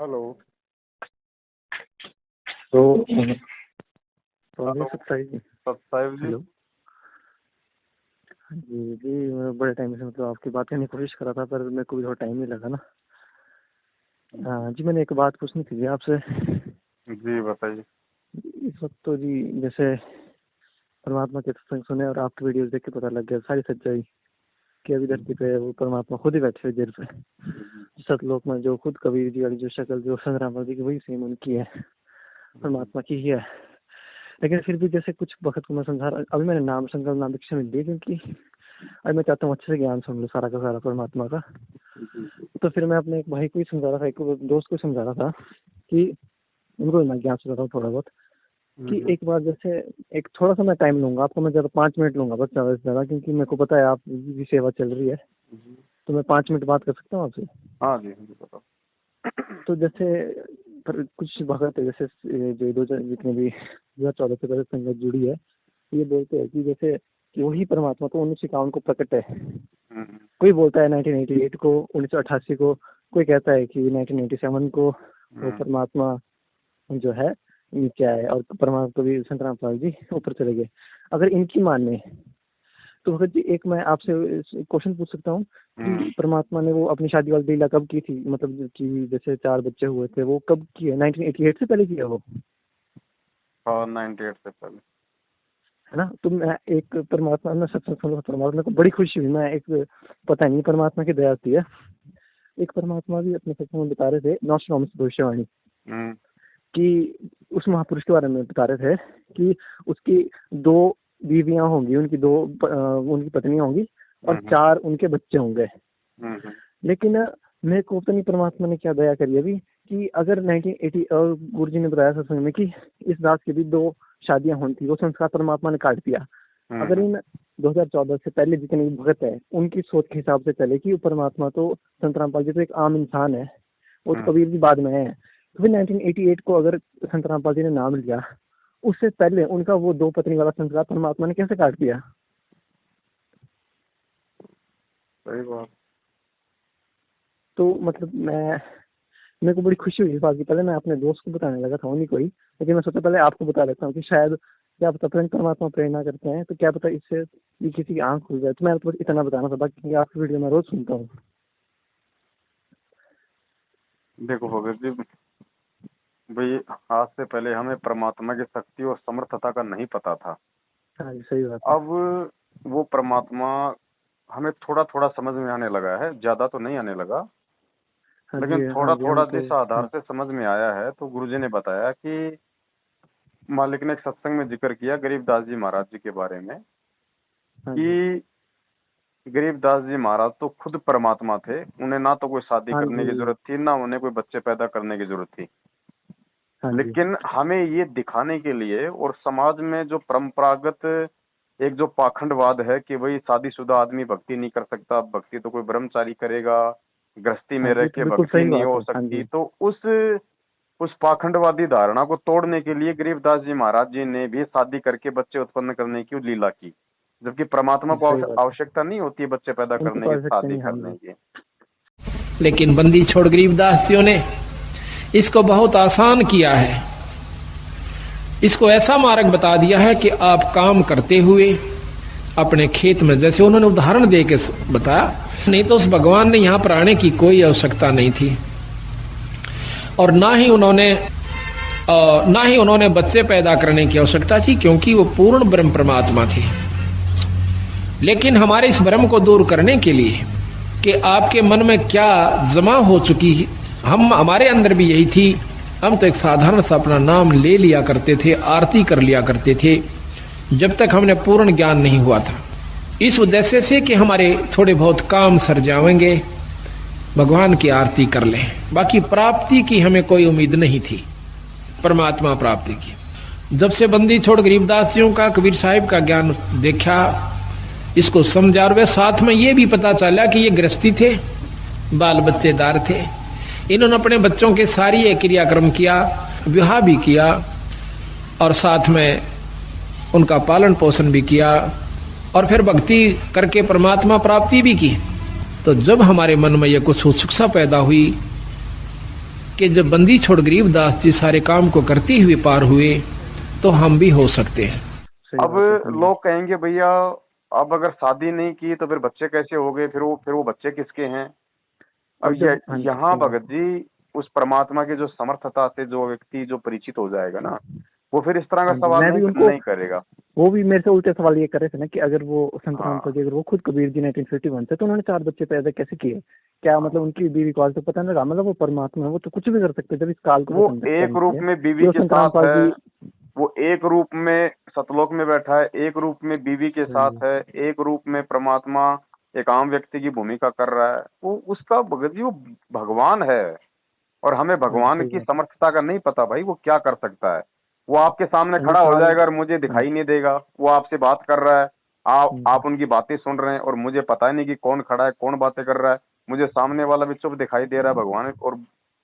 Hello. तो hello सत्साहिब जी। Hello. जी जी, मैं बड़े टाइम से आपकी बात करने की कोशिश कर रहा था, पर मेरे को भी थोड़ा टाइम नहीं लगा ना। जी, मैंने एक बात पूछनी थी आपसे। जी बताइए। इस वक्त तो जी जैसे परमात्मा के सत्संग सुने और आपकी वीडियोस देख के पता लग गया सारी सच्चाई कि अभी धरती पे वो परमात्मा खुद ही बैठे हुए देर पे सतलोक में, जो खुद कबीर जी वाली जो शक्ल जो संग्राम जी की वही सेम उनकी है, परमात्मा की ही है। लेकिन फिर भी जैसे कुछ वक्त को मैं समझा रहा, अभी मैंने नाम संकल्प नाम दीक्षा मिल दी, क्योंकि अभी मैं चाहता हूँ अच्छे से ज्ञान सुन लूँ सारा का सारा परमात्मा का। तो फिर मैं अपने एक भाई को ही समझा रहा था, एक दोस्त को समझा रहा था कि उनको मैं ज्ञान सुना रहा हूँ थोड़ा बहुत, कि एक बार जैसे एक थोड़ा सा मैं टाइम लूंगा आपको, मैं ज्यादा 5 मिनट लूंगा बस, ज्यादा से ज्यादा, क्योंकि मेरे को पता है आप की सेवा चल रही है, तो मैं 5 मिनट बात कर सकता हूँ आपसे। हाँ जी बताओ। तो जैसे पर कुछ भगत है, जैसे जो 2000 जितने भी 2014 से पहले संगत जुड़ी है, ये बोलते हैं कि जैसे कि वही परमात्मा तो 1951 को प्रकट है। कोई बोलता है 1988 को, 1988 को, कोई कहता है कि 1987 को वो परमात्मा जो है नीचे आए और परमात्मा भी संत रामपाल जी ऊपर चले गए। अगर इनकी माने तो भगत जी एक मैं आपसे क्वेश्चन पूछ सकता हूँ कि परमात्मा ने वो अपनी शादी वाली लीला कब की थी, मतलब कि जैसे 4 बच्चे हुए थे वो कब किए? 1988 से पहले किया वो? हाँ 98 से पहले, है ना। तो मैं एक परमात्मा में सत्संग सुन रहा, परमात्मा को बड़ी खुशी हुई। मैं एक पता नहीं परमात्मा की दया होती है, एक परमात्मा भी अपने सत्संग में बता रहे थे नॉस्ट्राडमस भविष्यवाणी कि उस महापुरुष के बारे में बता रहे थे कि उसकी 2 बीवियां होंगी, उनकी पत्नियां होंगी और 4 उनके बच्चे होंगे। लेकिन मेरे को पता नहीं परमात्मा ने क्या दया करी अभी कि अगर 1980 गुरु जी ने बताया सत्संग में कि इस दास की भी 2 शादियां होनी थी, वो संस्कार परमात्मा ने काट दिया। अगर इन 2014 से पहले जितने भी भगत है उनकी सोच के हिसाब से चले कि परमात्मा तो संत रामपाल जी तो एक आम इंसान है, वो तो कबीर जी बाद में है, तो फिर 1988 को अगर संत रामपाल जी ने नाम लिया, उससे पहले उनका वो 2 पत्नी वाला संस्कार परमात्मा ने कैसे काट दिया? सही बात। तो मतलब मेरे को बड़ी खुशी हुई इस बात की। पहले मैं अपने दोस्त को बताने लगा था उन्हीं को ही, लेकिन मैं सोचा पहले आपको बता देता हूँ कि शायद क्या पता परमात्मा प्रेरणा करते हैं, तो क्या पता इससे किसी की आंख खुल जाए। तो मैं तो बस इतना बताना था, बाकी आपकी वीडियो मैं रोज सुनता हूँ। देखो भगत जी भाई, आज से पहले हमें परमात्मा की शक्ति और समर्थता का नहीं पता था। हाँ जी, सही बात है। अब वो परमात्मा हमें थोड़ा थोड़ा समझ में आने लगा है, ज्यादा तो नहीं आने लगा, लेकिन थोड़ा थोड़ा जिस आधार से समझ में आया है। तो गुरुजी ने बताया कि मालिक ने एक सत्संग में जिक्र किया गरीबदास जी महाराज जी के बारे में कि गरीबदास जी महाराज तो खुद परमात्मा थे, उन्हें ना तो कोई शादी करने की जरूरत थी, ना उन्हें कोई बच्चे पैदा करने की जरूरत थी। लेकिन हमें ये दिखाने के लिए और समाज में जो परंपरागत एक जो पाखंडवाद है कि भाई शादीशुदा आदमी भक्ति नहीं कर सकता, भक्ति तो कोई ब्रह्मचारी करेगा, गृहस्थी में रह के भक्ति नहीं हो सकती, तो उस पाखंडवादी धारणा को तोड़ने के लिए गरीबदास जी महाराज जी ने भी शादी करके बच्चे उत्पन्न करने की लीला की, जबकि परमात्मा को आवश्यकता नहीं होती है बच्चे पैदा करने की, शादी करने की। लेकिन बंदी छोड़ गरीबदास जी ने इसको बहुत आसान किया है। इसको ऐसा मार्ग बता दिया है कि आप काम करते हुए अपने खेत में, जैसे उन्होंने उदाहरण दे के बताया, नहीं तो उस भगवान ने यहां पर आने की कोई आवश्यकता नहीं थी, और ना ही उन्होंने बच्चे पैदा करने की आवश्यकता थी, क्योंकि वो पूर्ण ब्रह्म परमात्मा थे। लेकिन हमारे इस भ्रम को दूर करने के लिए कि आपके मन में क्या जमा हो चुकी, हमारे अंदर भी यही थी। हम तो एक साधारण सा अपना नाम ले लिया करते थे, आरती कर लिया करते थे, जब तक हमने पूर्ण ज्ञान नहीं हुआ था, इस उद्देश्य से कि हमारे थोड़े बहुत काम सर जाएंगे, भगवान की आरती कर लें। बाकी प्राप्ति की हमें कोई उम्मीद नहीं थी, परमात्मा प्राप्ति की। जब से बंदी छोड़ गरीबदास जियों का, कबीर साहिब का ज्ञान देखा, इसको समझा, और वे साथ में ये भी पता चला कि ये गृहस्थी थे, बाल बच्चेदार थे, इन्होंने अपने बच्चों के सारी ये क्रियाक्रम किया, विवाह भी किया और साथ में उनका पालन पोषण भी किया, और फिर भक्ति करके परमात्मा प्राप्ति भी की। तो जब हमारे मन में ये कुछ उत्सुकता पैदा हुई कि जब बंदी छोड़ गरीबदास जी सारे काम को करते हुए पार हुए तो हम भी हो सकते हैं। अब लोग कहेंगे भैया अब अगर शादी नहीं की तो फिर बच्चे कैसे हो गए, फिर वो बच्चे किसके हैं। अब यहाँ भगत जी उस परमात्मा की जो समर्थता से जो व्यक्ति जो परिचित हो जाएगा ना, वो फिर इस तरह का सवाल नहीं करेगा। वो भी मेरे से उल्टे सवाल ये कर रहे थे ना कि अगर वो संत रामपाल जी, अगर वो खुद कबीर जी 1951 से, तो उन्होंने 4 बच्चे पैदा कैसे किए, क्या मतलब उनकी बीवी को आज तो पता नहीं रहा, मतलब वो परमात्मा है, वो तो कुछ भी कर सकते जब इस काल को। वो एक रूप में बीवी के साथ है, वो एक रूप में सतलोक में बैठा है, एक रूप में बीवी के साथ है, एक रूप में परमात्मा एक आम व्यक्ति की भूमिका कर रहा है। वो उसका भगत जी वो भगवान है, और हमें भगवान की समर्थता का नहीं पता भाई वो क्या कर सकता है। वो आपके सामने खड़ा हो जाएगा और मुझे दिखाई नहीं देगा, वो आपसे बात कर रहा है, आप उनकी बातें सुन रहे हैं और मुझे पता ही नहीं कि कौन खड़ा है कौन बातें कर रहा है, मुझे सामने वाला भी चुप दिखाई दे रहा है भगवान, और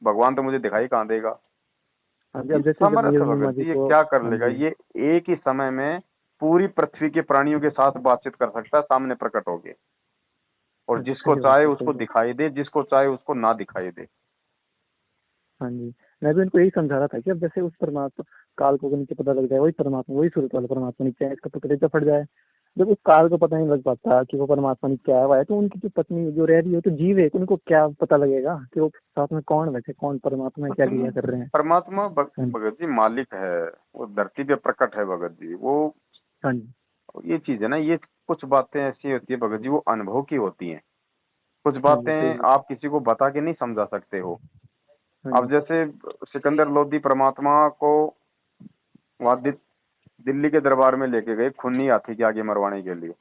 भगवान तो मुझे दिखाई कहाँ देगा। ये क्या कर लेगा, ये एक ही समय में पूरी पृथ्वी के प्राणियों के साथ बातचीत कर सकता है सामने प्रकट होके, और जिसको चाहे उसको दिखाई दे, जिसको चाहे उसको ना दिखाई दे। हाँ जी, मैं भी उनको यही समझा रहा था कि अब जैसे उस परमात्मा काल को नीचे पता लग जाए, वही परमात्मा वही सूरत वाला परमात्मा नीचे है, इसका तो कलेजा फट जाए। जब उस काल को पता नहीं लग पाता कि वो परमात्मा नीचे आया हुआ है, तो उनकी जो पत्नी जो रह रही है तो जीव है, उनको क्या पता लगेगा कि वो साथ में कौन बैठे, कौन परमात्मा है, क्या लीला कर रहे हैं। परमात्मा भगत जी मालिक है, वो धरती पे प्रकट है भगत जी। वो हाँ जी, ये चीज है ना, ये कुछ बातें ऐसी होती है भगत जी, वो अनुभव की होती हैं। कुछ बातें आप किसी को बता के नहीं समझा सकते हो। अब जैसे सिकंदर लोधी परमात्मा को वहां दिल्ली के दरबार में लेके गए खूनी हाथी के आगे मरवाने के लिए,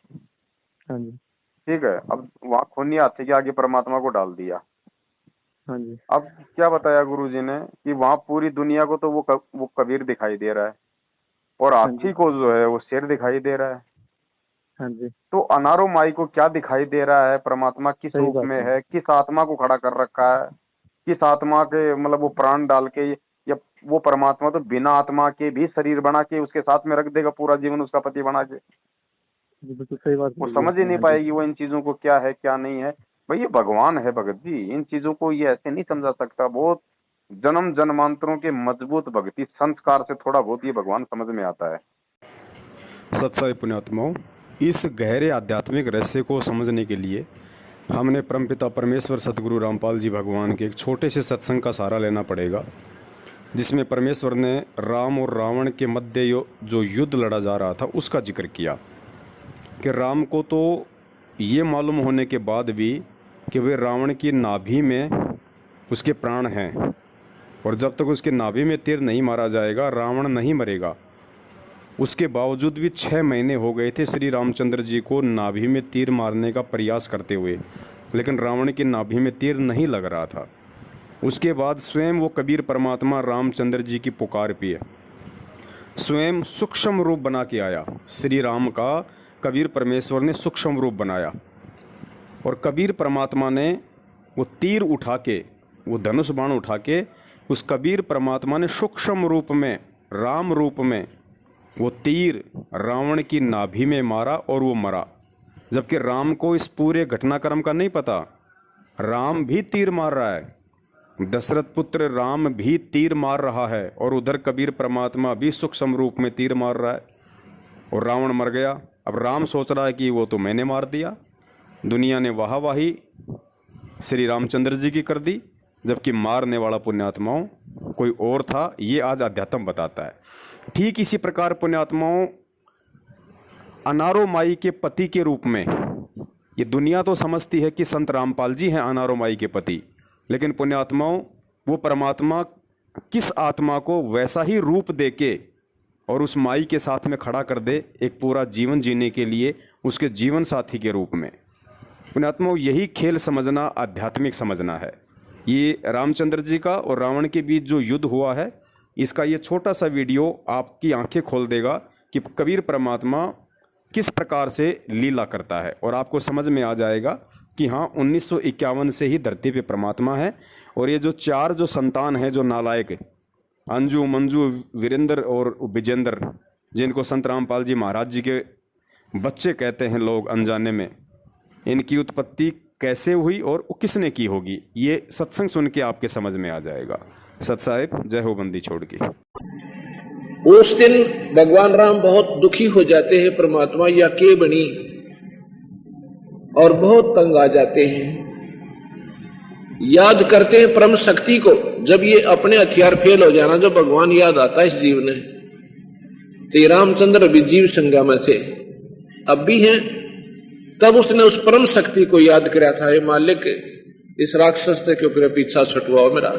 ठीक है। अब वहां खूनी हाथी के आगे परमात्मा को डाल दिया। अब क्या बताया गुरुजी ने कि वहां पूरी दुनिया को तो वो कबीर दिखाई दे रहा है, और हाथी को जो है वो शेर दिखाई दे रहा है। तो अनारो माई को क्या दिखाई दे रहा है, परमात्मा किस रूप में है, किस आत्मा को खड़ा कर रखा है, किस आत्मा के मतलब वो प्राण डाल के, या वो परमात्मा तो बिना आत्मा के भी शरीर बना के उसके साथ में रख देगा पूरा जीवन उसका पति बना के। बिल्कुल सही बात। वो समझ ही नहीं पाएगी वो इन चीजों को क्या है क्या नहीं है। भाई ये भगवान है भगत जी, इन चीजों को ये ऐसे नहीं समझा सकता। बहुत जन्म जन्मांतरों के मजबूत भक्ति संस्कार से थोड़ा बहुत ये भगवान समझ में आता है। सत्साई पुण्यात्माओं, इस गहरे आध्यात्मिक रहस्य को समझने के लिए हमने परमपिता परमेश्वर सतगुरु रामपाल जी भगवान के एक छोटे से सत्संग का सहारा लेना पड़ेगा, जिसमें परमेश्वर ने राम और रावण के मध्य जो युद्ध लड़ा जा रहा था उसका जिक्र किया कि राम को तो ये मालूम होने के बाद भी कि वे रावण की नाभि में उसके प्राण हैं, और जब तक उसके नाभि में तीर नहीं मारा जाएगा रावण नहीं मरेगा। उसके बावजूद भी 6 महीने हो गए थे श्री रामचंद्र जी को नाभि में तीर मारने का प्रयास करते हुए, लेकिन रावण की नाभि में तीर नहीं लग रहा था। उसके बाद स्वयं वो कबीर परमात्मा रामचंद्र जी की पुकार पे स्वयं सूक्ष्म रूप बना के आया। श्री राम का कबीर परमेश्वर ने सूक्ष्म रूप बनाया, और कबीर परमात्मा ने वो तीर उठा के, वो धनुष बाण उठा के, उस कबीर परमात्मा ने सूक्ष्म रूप में राम रूप में वो तीर रावण की नाभि में मारा और वो मरा। जबकि राम को इस पूरे घटनाक्रम का नहीं पता, राम भी तीर मार रहा है, दशरथ पुत्र राम भी तीर मार रहा है, और उधर कबीर परमात्मा भी सूक्ष्म रूप में तीर मार रहा है, और रावण मर गया। अब राम सोच रहा है कि वो तो मैंने मार दिया। दुनिया ने वाहवाही श्री रामचंद्र जी की कर दी, जबकि मारने वाला पुण्यात्माओं कोई और था। ये आज अध्यात्म बताता है। ठीक इसी प्रकार पुण्यात्माओं अनारो माई के पति के रूप में, ये दुनिया तो समझती है कि संत रामपाल जी हैं अनारो माई के पति, लेकिन पुण्यात्माओं वो परमात्मा किस आत्मा को वैसा ही रूप देके और उस माई के साथ में खड़ा कर दे एक पूरा जीवन जीने के लिए उसके जीवन साथी के रूप में। पुण्यात्माओं यही खेल समझना, आध्यात्मिक समझना है। ये रामचंद्र जी का और रावण के बीच जो युद्ध हुआ है, इसका ये छोटा सा वीडियो आपकी आंखें खोल देगा कि कबीर परमात्मा किस प्रकार से लीला करता है, और आपको समझ में आ जाएगा कि हाँ 1951 से ही धरती पे परमात्मा है। और ये जो 4 जो संतान हैं जो नालायक, अंजू, मंजू, वीरेंद्र और विजेंद्र, जिनको संत रामपाल जी महाराज जी के बच्चे कहते हैं लोग अनजाने में, इनकी उत्पत्ति कैसे हुई और वो किसने की होगी, ये सत्संग सुन के आपके समझ में आ जाएगा। सत साहिब, जय हो बंदी छोड़ की। उस दिन भगवान राम बहुत दुखी हो जाते हैं, परमात्मा या के बनी, और बहुत तंग आ जाते हैं। याद करते हैं परम शक्ति को। जब ये अपने हथियार फेल हो जाना, जब भगवान याद आता है इस जीव ने, तो ये रामचंद्र भी जीव संज्ञा में थे, अब भी हैं। तब उसने उस परम शक्ति को याद किया था, हे मालिक, इस राक्षस के ऊपर पीछा छुटवाओ मेरा।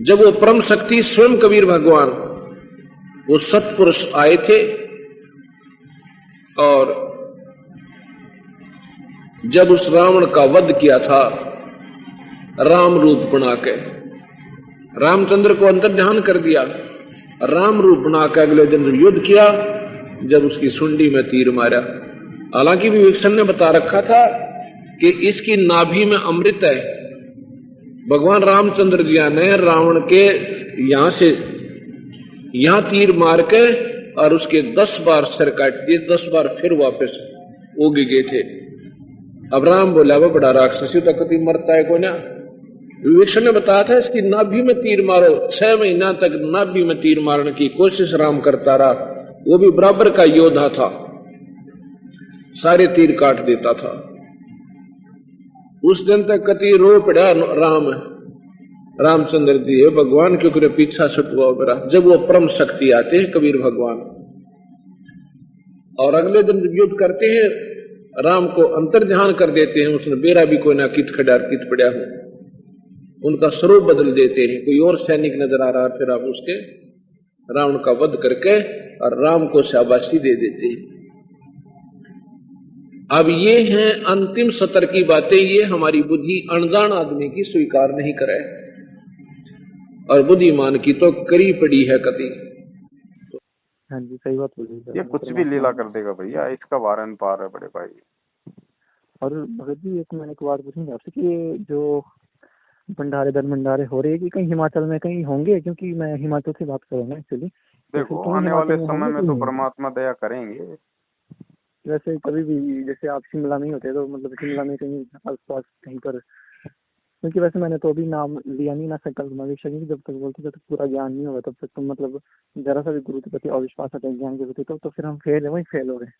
जब वो परम शक्ति स्वयं कबीर भगवान, वो सत्पुरुष आए थे, और जब उस रावण का वध किया था राम रूप बना के, रामचंद्र को अंतर्ध्यान कर दिया, राम रूप बना के अगले दिन युद्ध किया, जब उसकी सुंडी में तीर मारा। हालांकि विवेचन ने बता रखा था कि इसकी नाभि में अमृत है। भगवान रामचंद्र जी ने रावण के यहां से यहां तीर मार के और उसके 10 बार सिर काट दिए, 10 बार फिर वापस उग गए थे। अब राम बोला, वो बड़ा राक्षसी तो कभी मरता है कोई ना। विवेचन ने बताया था इसकी नाभि में तीर मारो। 6 महीना तक नाभि में तीर मारने की कोशिश राम करता रहा, वो भी बराबर का योद्धा था, सारे तीर काट देता था। उस दिन तक कति रो पड़ा रामचंद्र जी, है भगवान क्योंकि पीछा छुटवाओ मेरा। जब वो परम शक्ति आते हैं कबीर भगवान, और अगले दिन युद्ध करते हैं, राम को अंतर्ध्यान कर देते हैं। उसने बेरा भी कोई ना कित खडार कित पड़ा हो, उनका स्वरूप बदल देते हैं। कोई और सैनिक नजर आ रहा, फिर आप उसके रावण का वध करके और राम को शाबाशी दे देते हैं। अब ये हैं अंतिम सत्र की बातें, ये हमारी बुद्धि अनजान आदमी की स्वीकार नहीं करे, और बुद्धिमान की तो करी पड़ी है कभी। हाँ जी, सही बात बोली। ये कुछ भी लीला कर देगा भैया, इसका वारन पार है बड़े भाई। और भगत जी, एक मैंने एक बात पूछी आपसे कि जो भंडारे दर भंडारे हो रहे हैं कि कहीं हिमाचल में कहीं होंगे, क्योंकि मैं हिमाचल से बात कर रहा हूँ एक्चुअली। देखो आने वाले समय में तो परमात्मा दया करेंगे। वैसे कभी भी जैसे आप शिमला में ही होते तो मतलब शिमला में कहीं आसपास कहीं पर, क्योंकि वैसे मैंने तो अभी नाम लिया नहीं ना संकल्प मवेक्षा, क्योंकि जब तक बोलते जब तक पूरा ज्ञान नहीं होगा तब तक तो मतलब जरा सा भी गुरु के प्रति अविश्वास आता है ज्ञान के प्रति, तो फिर हम फेल है, वही फेल हो रहे हैं।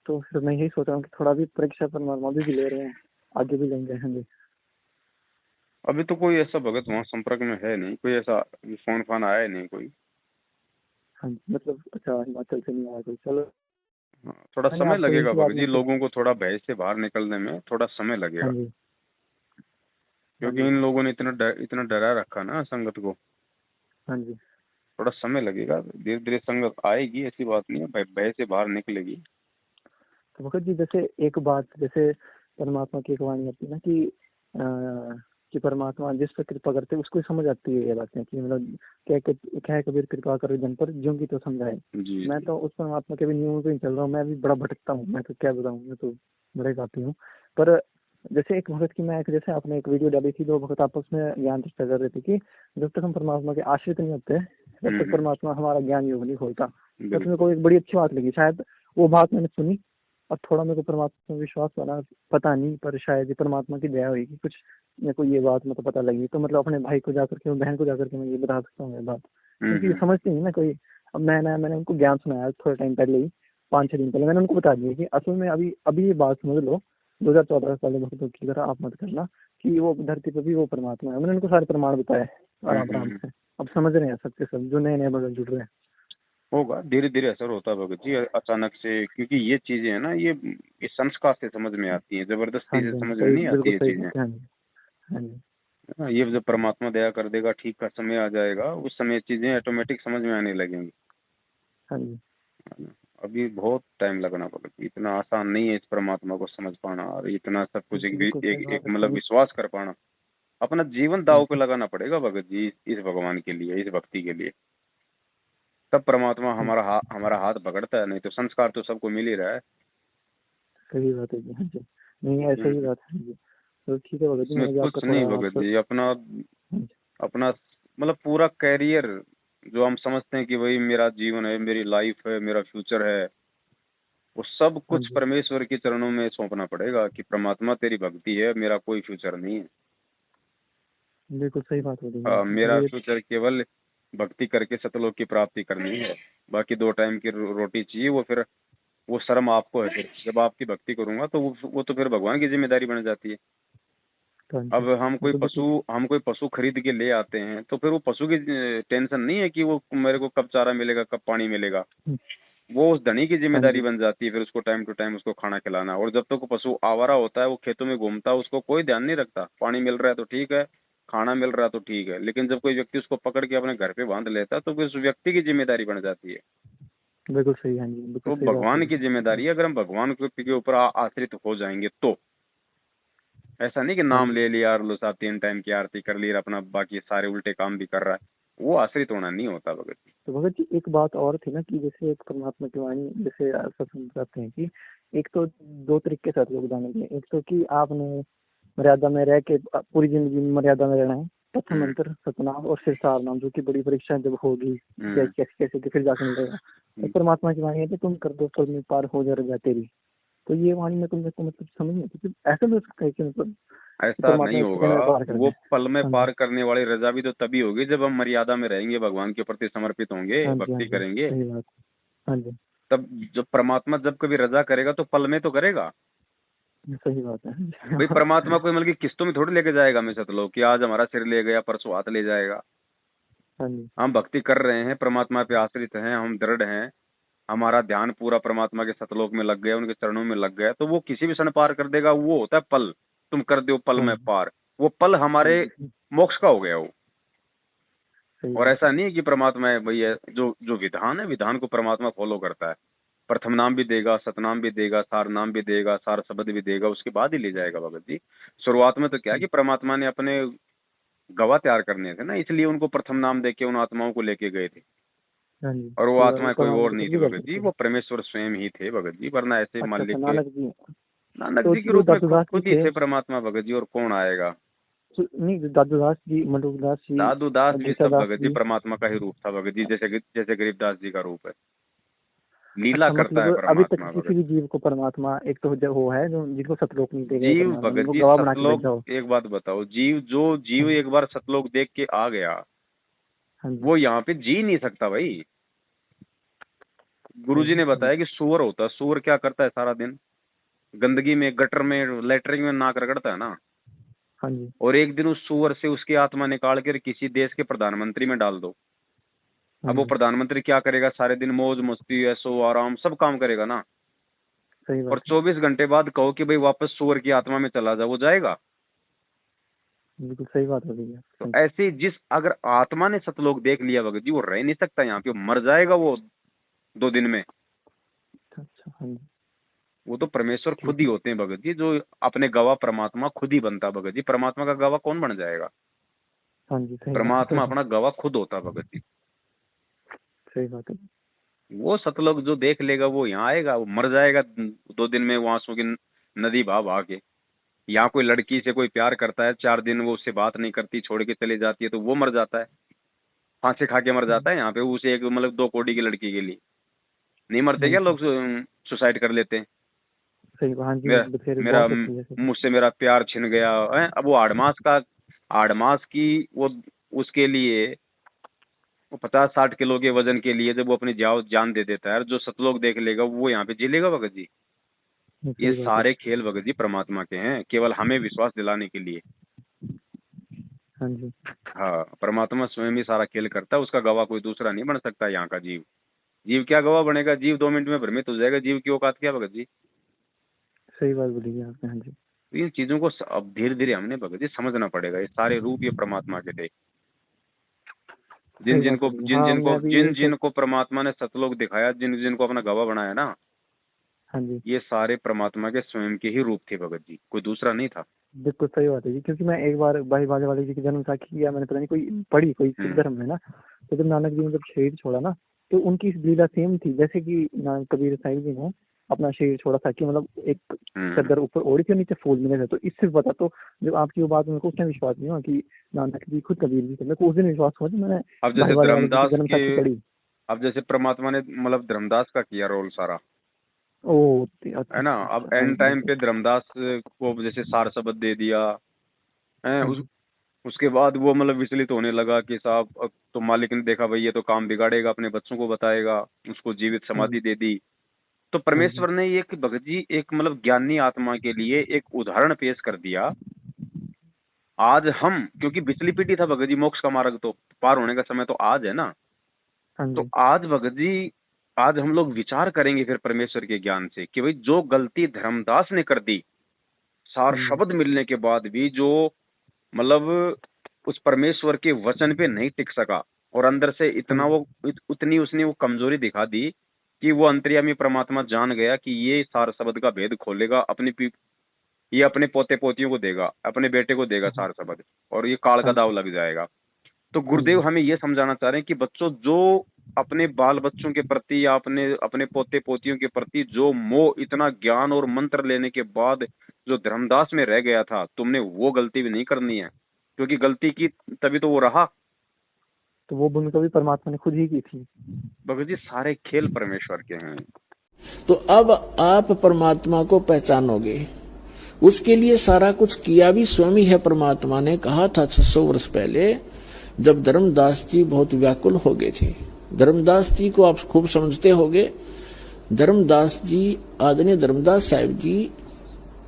तो फिर मैं यही सोच रहा हूँ कि थोड़ा भी परीक्षा परमात्मा भी ले रहे हैं, आगे भी लेंगे होंगे। अभी तो कोई ऐसा भगत वहाँ संपर्क में है नहीं, कोई ऐसा फोन फान आया नहीं कोई। हाँ मतलब अच्छा, हिमाचल से नहीं आया कोई। चलो थोड़ा समय लगेगा भगत जी, लोगों को थोड़ा भय से बाहर निकलने में थोड़ा समय लगेगा, क्योंकि इन लोगों ने इतना डरा रखा ना संगत को। हाँ जी, थोड़ा समय लगेगा, धीरे धीरे संगत आएगी, ऐसी बात नहीं है, भय से बाहर निकलेगी। तो भगत जी जैसे एक बात, जैसे परमात्मा की एक वाणी आती है ना कि परमात्मा जिस पर कृपा करते उसको समझ आती है ये बातें, कि मतलब क्या कबीर कृपा करे जन पर ज्यों की तो समझाए। मैं तो उस परमात्मा के भी नियमों पे चल रहा हूँ, मैं भी बड़ा भटकता हूँ, मैं तो क्या बताऊँ, मैं तो बड़े गाती हूँ। पर जैसे एक भगत की मैं जैसे आपने एक वीडियो डाली थी, 2 भगत आपस में ज्ञान चर्चा कर रहे थे कि जब तक हम परमात्मा के आश्रित नहीं होते तब तक परमात्मा हमारा ज्ञान योग नहीं खोलता। तो मेरे को एक बड़ी अच्छी बात लगी, शायद वो बात मैंने सुनी और थोड़ा मेरे को परमात्मा में विश्वास बना, पता नहीं, पर शायद परमात्मा की दया हुई कि कुछ मेरे को ये बात मतलब पता लगी। तो मतलब अपने भाई को जाकर के, बहन को जाकर के मैं ये बता सकता हूँ ये बात, क्योंकि समझती नहीं ना कोई। अब मैंने उनको ज्ञान सुनाया थोड़े टाइम पहले ही, 5-6 दिन पहले मैंने उनको बता दिया कि असल में अभी ये बात समझ लो, 2014 साल भक्तों की तरह आप मत करना कि वो धरती पर भी वो परमात्मा है। मैंने उनको सारे प्रमाण बताए आराम से। अब समझ रहे हैं सबके सब जो नए भगत जुड़ रहे हैं। होगा, धीरे धीरे असर होता है भगत जी, अचानक से, क्योंकि ये चीजें है ना, ये संस्कार से समझ में आती हैं, जबरदस्ती से समझ में नहीं आती है चीजें। ये जब परमात्मा दया कर देगा, ठीक का समय आ जाएगा, उस समय चीजें ऑटोमेटिक समझ में आने लगेंगी। अभी बहुत टाइम लगना पड़ेगा, इतना आसान नहीं है इस परमात्मा को समझ पाना, और इतना सब कुछ एक मतलब विश्वास कर पाना। अपना जीवन दांव पे लगाना पड़ेगा भगत जी इस भगवान के लिए, इस भक्ति के लिए, तब परमात्मा हमारा हाथ पकड़ता है, नहीं तो संस्कार तो सबको मिल ही रहा है। सही बात है जी, नहीं ऐसा ही बात है जी। तो ठीक है भगत जी, कुछ नहीं भगत जी, अपना मतलब पूरा कैरियर जो हम समझते हैं कि भाई मेरा जीवन है, मेरी लाइफ है, मेरा फ्यूचर है, वो सब हाँ कुछ जी, परमेश्वर के चरणों में सौंपना पड़ेगा कि परमात्मा तेरी भक्ति है, मेरा कोई फ्यूचर नहीं है। बिल्कुल सही बात बोली है आपने। मेरा ये फ्यूचर केवल भक्ति करके सतलोक की प्राप्ति करनी है। बाकी 2 टाइम की रोटी चाहिए, वो फिर वो शर्म आपको है। फिर जब आपकी भक्ति करूंगा तो वो तो फिर भगवान की जिम्मेदारी बन जाती है। हाँ जी, अब हम कोई बिल्कुल देखिए। पशु खरीद के ले आते हैं तो फिर वो पशु की टेंशन नहीं है कि वो मेरे को कब चारा मिलेगा, कब पानी मिलेगा। हम्म, वो उस धनी की हाँ जिम्मेदारी जी, बन जाती है फिर उसको टाइम टू टाइम उसको खाना खिलाना। और जब तक वो पशु आवारा होता है, वो खेतों में घूमता है, उसको कोई ध्यान नहीं रखता। पानी मिल रहा है तो ठीक है, खाना मिल रहा है तो ठीक है। लेकिन जब कोई व्यक्ति उसको पकड़ के अपने घर पे बांध लेता है तो फिर उस व्यक्ति की जिम्मेदारी बन जाती है। बिल्कुल सही, हाँ जी, बिल्कुल तो सही बात भगवान बोली। की जिम्मेदारी है। अगर हम भगवान के ऊपर आश्रित हो जाएंगे तो ऐसा नहीं कि हाँ नाम जी, ले लिया और लो साहब 3 टाइम की आरती कर ली और अपना बाकी सारे उल्टे काम भी कर रहा है, वो आश्रित होना नहीं होता भगत जी। तो भगत जी एक बात और थी ना कि जैसे एक परमात्मा की वाणी, जैसे सत्संग करते हैं कि एक तो 2 तरीके से योगदान है। एक तो कि आपने मर्यादा में रह के पूरी जिंदगी में मर्यादा में रहना है, प्रथम मंत्र सतनाम और फिर सार नाम, जो कि बड़ी परीक्षा जब होगी कैसे कैसे तो फिर जाके मिलेगा। तो परमात्मा की वाणी है कि तुम कर दो पल में पार हो जा तेरी। तो ये वाणी में तुमने को मतलब समझ नहीं आती, ऐसा भी हो सकता है कि मतलब ऐसा परमात्मा नहीं ने होगा। कितने पार कर वो दिया। पल में हाँ जी, पार करने वाली रजा भी तो तभी होगी जब हम मर्यादा में रहेंगे, भगवान के प्रति समर्पित होंगे, हाँ जी, हाँ भक्ति जी, करेंगे। सही बात। हाँ जी, तब जब परमात्मा जब कभी रजा करेगा तो पल में तो करेगा सही बात है। भाई। परमात्मा कोई मतलब कि किस्तों में थोड़ी लेके जाएगा हमेशा। तो लोग कि आज हमारा सिर ले गया, परसों हाथ ले जाएगा। हाँ जी, हम भक्ति कर रहे हैं, परमात्मा पे आश्रित हैं, हम दृढ़ हैं, हमारा ध्यान पूरा परमात्मा के सतलोक में लग गया, उनके चरणों में लग गया, तो वो किसी भी क्षण पार कर देगा। वो होता है पल, तुम कर दो पल हाँ में जी, पार। वो पल हमारे मोक्ष का हो गया वो। सही और बात ऐसा नहीं है कि परमात्मा है भैया, जो जो विधान है, विधान को परमात्मा फॉलो करता है। प्रथम नाम भी देगा, सतनाम भी देगा, सार नाम भी देगा, सार शब्द भी देगा, उसके बाद ही ले जाएगा भगत जी। शुरुआत में तो क्या है है। कि परमात्मा ने अपने गवाह तैयार करने थे ना, इसलिए उनको प्रथम नाम देके उन आत्माओं को लेके गए थे। हाँ जी, और वो सही बात। आत्माएं कोई परमात्मा और तो नहीं कुछ थी भी कर भगत जी, सकते वो हैं। परमेश्वर स्वयं ही थे भगत जी। वरना ऐसे मान अच्छा अच्छा, लेके नानक जी। नानक तो जी के जो रूप में दादूदास जी खुद ही थे, थे परमात्मा भगत जी, और कौन आएगा। नहीं जो दादूदास जी, मलुकदास जी, दादू दास भी सब गीतादास भगत जी जी। परमात्मा का ही रूप था भगत जी, जैसे जैसे गरीबदास जी का रूप है। लीला अच्छा, करता है मतलब अभी तक परमात्मा किसी भगत। भी जीव को परमात्मा एक तो जो वो है जो जिनको सतलोक नहीं दे गए जीव परमात्मा, भगत जिनको जी गवाह बना के सतलोक, भेजा हो। एक बात बताओ, जीव हाँ एक बार सतलोक देख के आ गया, हाँ जी, वो यहाँ पे जी नहीं सकता भाई। गुरुजी ने हाँ बताया कि सूअर होता है, सूअर क्या करता है सारा दिन, गंदगी में, गटर में, लेटरिन में नाक रगड़ता है ना। हाँ जी, और एक दिन उस सूअर से उसकी आत्मा निकाल कर किसी देश के प्रधानमंत्री में डाल दो। हाँ अब वो जी, प्रधानमंत्री क्या करेगा, सारे दिन मौज मस्ती, ऐशो आराम सब काम करेगा ना। सही और बात है। 24 घंटे बाद कहो कि भाई वापस सूअर की आत्मा में चला जा, वो जाएगा। बिल्कुल सही बात हो रही है। तो हाँ जी, ऐसे जिस अगर आत्मा ने सतलोक देख लिया भगत जी, वो रह नहीं सकता यहाँ पे, वो मर जाएगा वो 2 दिन में। अच्छा अच्छा, हाँ जी, वो तो परमेश्वर खुद ठीक ही है। होते हैं भगत जी, जो अपने गवाह परमात्मा खुद ही बनता भगत जी। परमात्मा का गवाह कौन बन जाएगा। हाँ जी, सही बात परमात्मा है। अपना गवाह खुद होता भगत जी। सही बात है। वो सतलोक जो देख लेगा वो यहाँ आएगा, वो मर जाएगा 2 दिन में, वो आंसू की नदी बहा बहा के। यहाँ कोई लड़की से कोई प्यार करता है, 4 दिन वो उससे बात नहीं करती, छोड़ के चली जाती है, तो वो मर जाता है, फांसी खा के मर जाता है। यहाँ पे उसे एक मतलब 2 कौड़ी की लड़की के लिए नहीं मरते हाँ क्या जी, लोग, सुसाइड कर लेते हैं। सही बात। हाँ जी, मेरा बथेरे मेरा बहुत होती है ऐसे। मुझसे मेरा प्यार छिन गया है। अब वो आड़मास की वो उसके लिए वो 50-60 किलो के वजन के लिए जब वो अपनी जान दे देता है, जो सतलोक देख लेगा वो यहाँ पे जी लेगा भगत जी। ये सही बात है। सारे खेल भगत जी परमात्मा के हैं, केवल हमें विश्वास दिलाने के लिए। हाँ जी, हाँ, परमात्मा स्वयं ही सारा खेल करता है, उसका गवाह कोई दूसरा नहीं बन सकता। यहाँ का जीव जीव क्या गवाह बनेगा, जीव 2 मिनट में भ्रमित हो जाएगा। जीव की औकात क्या भगत जी। सही बात बोली है आपने। हाँ जी, तो इन चीजों को अब धीरे धीरे हमने भगत जी समझना पड़ेगा। ये सारे रूप ये परमात्मा के थे। सही बात बोली है। हाँ, मैं भी जिन यही सोच। जिनको परमात्मा ने सतलोक दिखाया, जिन जिनको अपना गवाह बनाया ना, हाँ जी, ये सारे परमात्मा के स्वयं के ही रूप थे भगत जी, कोई दूसरा नहीं था। बिल्कुल सही बात है जी। क्योंकि मैं एक बार भाई भाले वाले जी की जन्म साखी या मैंने पता नहीं कोई पढ़ी, कोई सिख धर्म में ना, तो जब नानक जी ने जब शरीर छोड़ा ना, तो उनकी लीला सेम थी जैसे कि कबीर साहिब जी ने अपना शरीर छोड़ा था कि मतलब एक चादर ऊपर ओढ़ी थी और नीचे फूल मिले थे। तो इससे पता, तो जब आपकी वो बात मेरे को उस टाइम विश्वास नहीं हुआ कि नानक जी खुद कबीर जी थे, मेरे को उस दिन विश्वास हुआ जब मैंने अब भाई जैसे वाले जी की धर्मदास जन्म साखी के पढ़ी। अब जैसे परमात्मा ने मतलब धर्मदास का किया रोल सारा, है ना। अब एंड टाइम पे धर्मदास को जैसे सार शब्द दे दिया है, उसके बाद वो मतलब विचलित होने लगा कि साहब अब तो मालिक ने देखा भाई ये तो काम बिगाड़ेगा, अपने बच्चों को बताएगा, उसको जीवित समाधि दे दी। तो परमेश्वर ने ये भगत जी एक मतलब ज्ञानी आत्मा के लिए एक उदाहरण पेश कर दिया। आज हम, क्योंकि पिछली पीढ़ी था भगत जी, मोक्ष का मार्ग तो पार होने का समय तो आज है ना। तो आज भगत जी, आज हम लोग विचार करेंगे फिर परमेश्वर के ज्ञान से कि भाई जो गलती धर्मदास ने कर दी, सार शब्द मिलने के बाद भी जो मतलब उस परमेश्वर के वचन पे नहीं टिक सका और अंदर से इतना उतनी उसने वो कमजोरी दिखा दी कि वो अंतर्यामी परमात्मा जान गया कि ये सार शब्द का भेद खोलेगा, ये अपने पोते पोतियों को देगा, अपने बेटे को देगा सार शब्द, और ये काल का दाव लग जाएगा। तो गुरुदेव हमें ये समझाना चाह रहे हैं कि बच्चों, जो अपने बाल बच्चों के प्रति या अपने पोते पोतियों के प्रति जो मोह, इतना ज्ञान और मंत्र लेने के बाद जो धर्मदास में रह गया था, तुमने वो गलती भी नहीं करनी है, क्योंकि गलती की तभी तो वो रहा। तो वो भूमिका भी परमात्मा ने खुद ही की थी। भगत जी सारे खेल परमेश्वर के हैं। तो अब आप परमात्मा को पहचानोगे, उसके लिए सारा कुछ किया भी स्वयं ही है। परमात्मा ने कहा था 600 वर्ष पहले, जब धर्मदास जी बहुत व्याकुल हो गए थे। धर्मदास जी को आप खूब समझते होंगे। धर्मदास जी, आदरणीय धर्मदास साहिब जी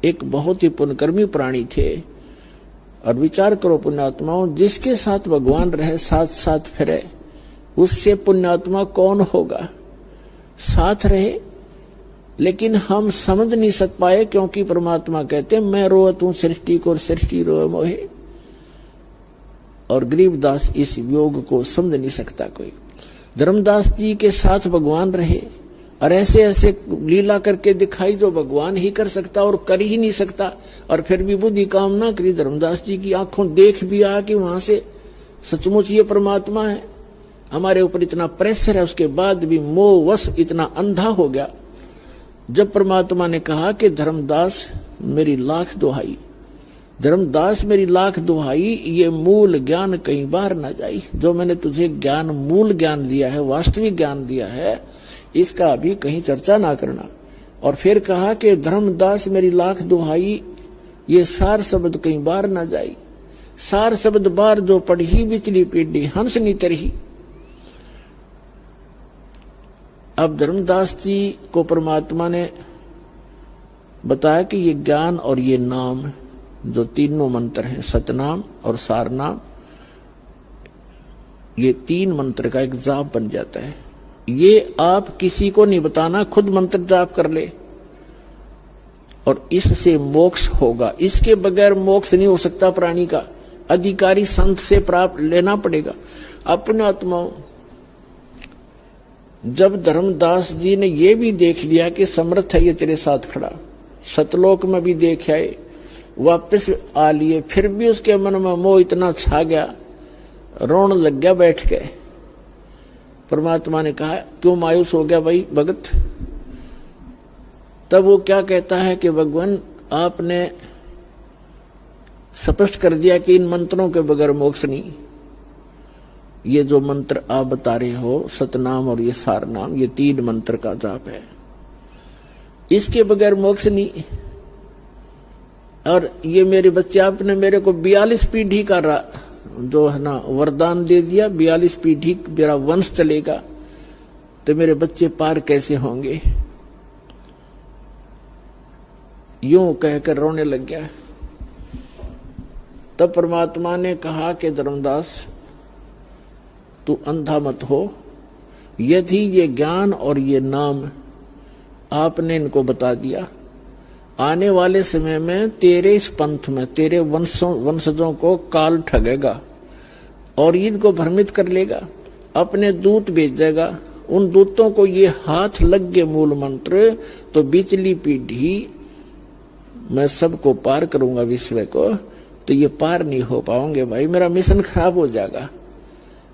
एक बहुत ही पुण्यकर्मी प्राणी थे। और विचार करो पुण्यात्माओं, जिसके साथ भगवान रहे, साथ साथ फिरे, उससे पुण्यात्मा कौन होगा। साथ रहे, लेकिन हम समझ नहीं सक पाए, क्योंकि परमात्मा कहते मैं रोत हूं सृष्टि को, सृष्टि रोए मोहे। और गरीबदास इस योग को समझ नहीं सकता कोई। धर्मदास जी के साथ भगवान रहे और ऐसे ऐसे लीला करके दिखाई जो भगवान ही कर सकता और कर ही नहीं सकता। और फिर भी बुद्धि काम ना करी, धर्मदास जी की आंखों देख भी आ कि वहां से सचमुच ये परमात्मा है। हमारे ऊपर इतना प्रेशर है, उसके बाद भी मोहवश इतना अंधा हो गया। जब परमात्मा ने कहा कि धर्मदास मेरी लाख दुहाई, धर्मदास मेरी लाख दुहाई, ये मूल ज्ञान कहीं बाहर ना जाई। जो मैंने तुझे ज्ञान, मूल ज्ञान दिया है, वास्तविक ज्ञान दिया है, इसका अभी कहीं चर्चा ना करना। और फिर कहा कि धर्मदास मेरी लाख दुहाई, ये सार शब्द कहीं बाहर ना जाई। सार शब्द बार जो पढ़ी बिचली पीढ़ी हंस नी तरही। अब धर्मदास जी को परमात्मा ने बताया कि ये ज्ञान और ये नाम, जो तीनों मंत्र हैं, सतनाम और सारनाम, ये तीन मंत्र का एक जाप बन जाता है। ये आप किसी को नहीं बताना, खुद मंत्र जाप कर ले और इससे मोक्ष होगा। इसके बगैर मोक्ष नहीं हो सकता प्राणी का। अधिकारी संत से प्राप्त लेना पड़ेगा। अपने आत्माओं, जब धर्मदास जी ने ये भी देख लिया कि समर्थ है ये तेरे साथ खड़ा, सतलोक में भी देख आए, वापस आ लिए, फिर भी उसके मन में मोह इतना छा गया, रोने लग गया बैठ के। परमात्मा ने कहा क्यों मायूस हो गया भाई भगत। तब वो क्या कहता है कि भगवान आपने स्पष्ट कर दिया कि इन मंत्रों के बगैर मोक्ष नहीं। ये जो मंत्र आप बता रहे हो, सतनाम और ये सारनाम, ये तीन मंत्र का जाप है, इसके बगैर मोक्ष नहीं। और ये मेरे बच्चे, आपने मेरे को 42 पीढ़ी का जो है ना वरदान दे दिया, 42 पीढ़ी मेरा वंश चलेगा, तो मेरे बच्चे पार कैसे होंगे। यूं कहकर रोने लग गया। तब परमात्मा ने कहा कि धर्मदास तू अंधा मत हो। यदि ये ज्ञान और ये नाम आपने इनको बता दिया, आने वाले समय में तेरे इस पंथ में तेरे वंशजों को काल ठगेगा और इनको भ्रमित कर लेगा। अपने दूत भेजेगा, उन दूतों को ये हाथ लग गए मूल मंत्र, तो बिचली पीढ़ी मैं सबको पार करूंगा विश्व को, तो ये पार नहीं हो पाओगे भाई। मेरा मिशन खराब हो जाएगा,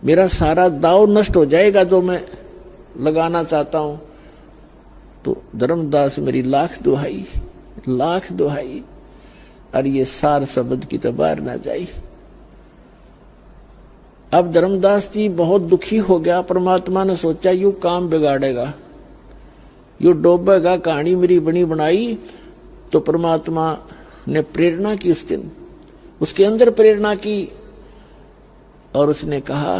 मेरा सारा दाव नष्ट हो जाएगा जो मैं लगाना चाहता हूं। तो धर्मदास मेरी लाख दुहाई, लाख दुहाई, और ये सार शब्द की तो बाहर ना जाई। अब धर्मदास जी बहुत दुखी हो गया। परमात्मा ने सोचा यूं काम बिगाड़ेगा, यो डोबेगा कहानी मेरी बनी बनाई। तो परमात्मा ने प्रेरणा की उस दिन, उसके अंदर प्रेरणा की और उसने कहा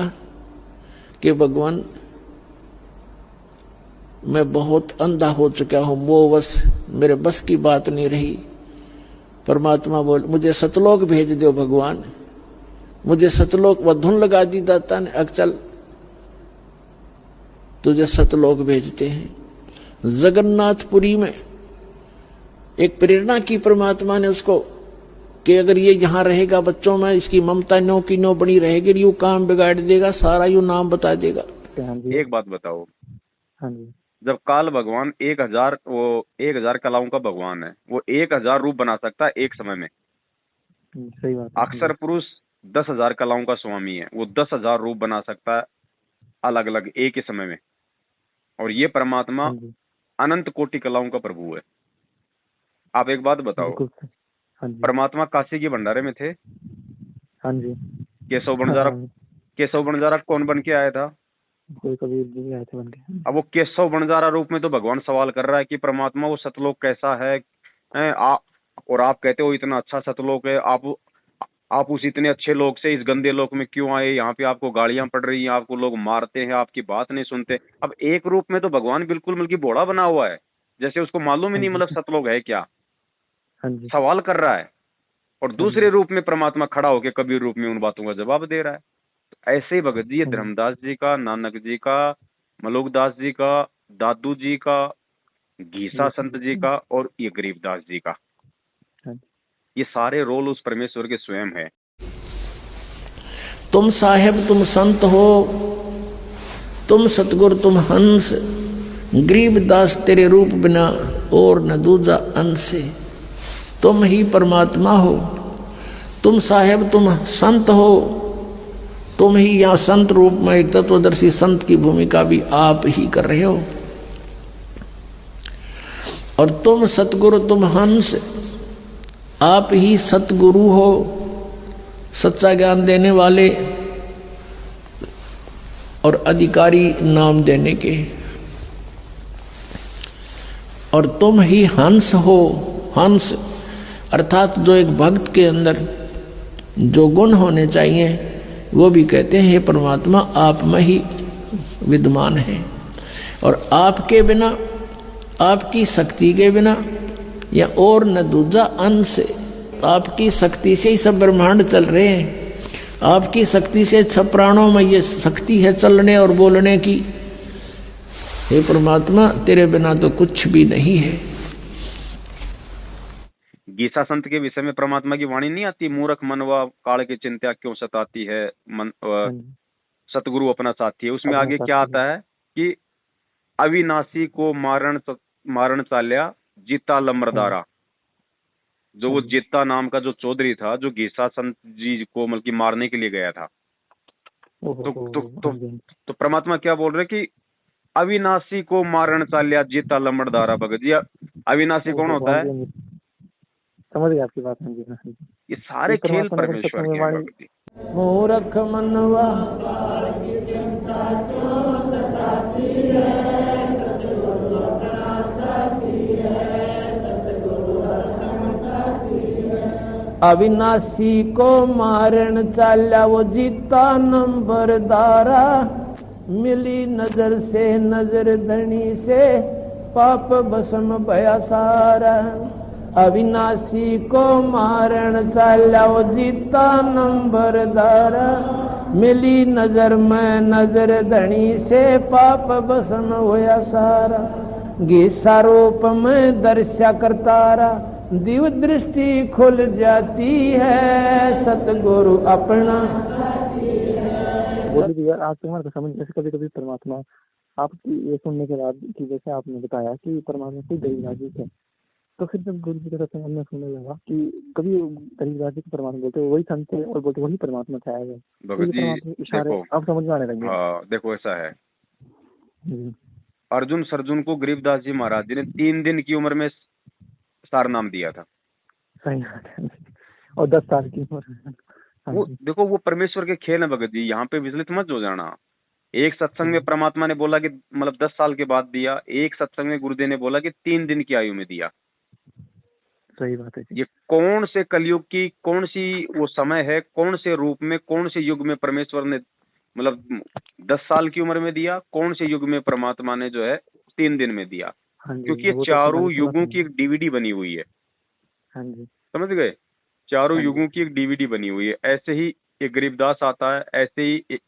कि भगवान मैं बहुत अंधा हो चुका हूं, वो बस मेरे बस की बात नहीं रही। परमात्मा बोल मुझे सतलोक भेज दो भगवान, मुझे सतलोक, वह धुन लगा दी दाता ने, चल तुझे सतलोक भेजते हैं। जगन्नाथपुरी में एक प्रेरणा की परमात्मा ने उसको कि अगर ये यहां रहेगा बच्चों में इसकी ममता नो की नो बनी रहेगी, यूं काम बिगाड़ देगा, सारा यूं नाम बता देगा। एक बात बताओ, हाँ जी, जब काल भगवान 1000 कलाओं का भगवान है, वो 1000 रूप बना सकता है एक समय में। सही बात है। अक्सर पुरुष 10,000 कलाओं का स्वामी है, वो 10,000 रूप बना सकता है अलग अलग एक ही समय में। और ये परमात्मा अनंत कोटि कलाओं का प्रभु है। आप एक बात बताओ, हाँ जी, परमात्मा काशी के भंडारे में थे। हाँ जी, केशव बंजारा कौन बन के आया था? कोई कबीर जी आए थे बन के। अब वो केशव बंजारा रूप में तो भगवान सवाल कर रहा है कि परमात्मा वो सतलोक कैसा है, और आप कहते हो इतना अच्छा सतलोक है, आप उस इतने अच्छे लोक से इस गंदे लोक में क्यों आए? यहाँ पे आपको गालियां पड़ रही हैं, आपको लोग मारते हैं, आपकी बात नहीं सुनते। अब एक रूप में तो भगवान बिल्कुल मतलब भोला बना हुआ है, जैसे उसको मालूम ही नहीं मतलब सतलोक है क्या, सवाल कर रहा है। और दूसरे रूप में परमात्मा खड़ा होकर कबीर रूप में उन बातों का जवाब दे रहा है। तो ऐसे ही भगत जी, धर्मदास जी का, नानक जी का, मलोकदास जी का, दादू जी का, घीसा संत जी का और ये गरीबदास जी का, ये सारे रोल उस परमेश्वर के स्वयं है। तुम साहेब तुम संत हो, तुम सतगुर तुम हंस, गरीबदास तेरे रूप बिना और न दूजा अंश। तुम ही परमात्मा हो, तुम साहेब तुम संत हो, तुम ही यहाँ संत रूप में एक तत्वदर्शी संत की भूमिका भी आप ही कर रहे हो। और तुम सतगुरु तुम हंस, आप ही सतगुरु हो, सच्चा ज्ञान देने वाले और अधिकारी नाम देने के। और तुम ही हंस हो, हंस अर्थात जो एक भक्त के अंदर जो गुण होने चाहिए वो भी कहते हैं हे परमात्मा आप में ही विद्यमान है। और आपके बिना, आपकी शक्ति के बिना या और न दूजा अंश, आपकी शक्ति से ही सब ब्रह्मांड चल रहे हैं। आपकी शक्ति से 6 प्राणों में ये शक्ति है चलने और बोलने की। हे परमात्मा तेरे बिना तो कुछ भी नहीं है। गीसा संत के विषय में परमात्मा की वाणी नहीं आती, मूर्ख मनवा काल की चिंता क्यों सताती है, सतगुरु अपना साथी है। उसमें आगे क्या आता है कि अविनाशी को मारण चाल्या जीता लम्बरदारा। जो वो जीता नाम का जो चौधरी था, जो गीसा संत जी को मतलब मारने के लिए गया था, तो परमात्मा क्या बोल रहे कि अविनाशी को मारण चाल्या जीता लम्बरदारा। भगत जी अविनाशी कौन होता है? समझ गया आपकी बात। हाँ जी, ये सारे खेल परमेश्वर के हैं। मूर्ख मनवा अविनाशी को मारण चाल्या वो जीता नंबरदारा। मिली नजर से नजर धनी से पाप भस्म भया सारा। अविनाशी को मारण चाल्या वो जीता नंबरदारा। मिली नजर में नजर धनी से पाप भस्म होया सारा। गीसा रूप में दर्शा करतारा, दिव्य दृष्टि खुल जाती है, सतगुरु अपना। बोलिए यार, आज तुम्हारा समझ जैसे कभी कभी परमात्मा आपकी ये सुनने के बाद कि जैसे आपने बताया कि परमात्मा कोई गरीबदासी है, तो फिर जब गुरु जी का सत्संग हमने सुनने लगा कि कभी गरीबदासी को परमात्मा बोलते वही संत थे और बोलते वही परमात्मा था। इशारे अब समझ में आने लगे। देखो ऐसा है, अर्जुन सर्जुन को गरीबदास जी महाराज जी ने 3 दिन की उम्र में सार नाम दिया था। सही बात है। और 10 साल की उम्र। वो देखो वो परमेश्वर के खेल है भगत जी, यहाँ पे विचलित मत हो जाना। एक सत्संग में परमात्मा ने बोला कि मतलब 10 साल के बाद दिया, एक सत्संग में गुरुदेव ने बोला कि 3 दिन की आयु में दिया। सही बात है जी। ये कौन से कलयुग की कौन सी वो समय है, कौन से रूप में, कौन से युग में परमेश्वर ने मतलब 10 साल की उम्र में दिया, कौन से युग में परमात्मा ने जो है 3 दिन में दिया। हाँ जी, क्योंकि ये वो तो चारों हमारी युगों सनातन की एक डीवीडी बनी हुई है, हाँ जी समझ गए? चारों हाँ जी युगों की एक डीवीडी बनी हुई है। ऐसे ही एक गरीबदास आता है, ऐसे ही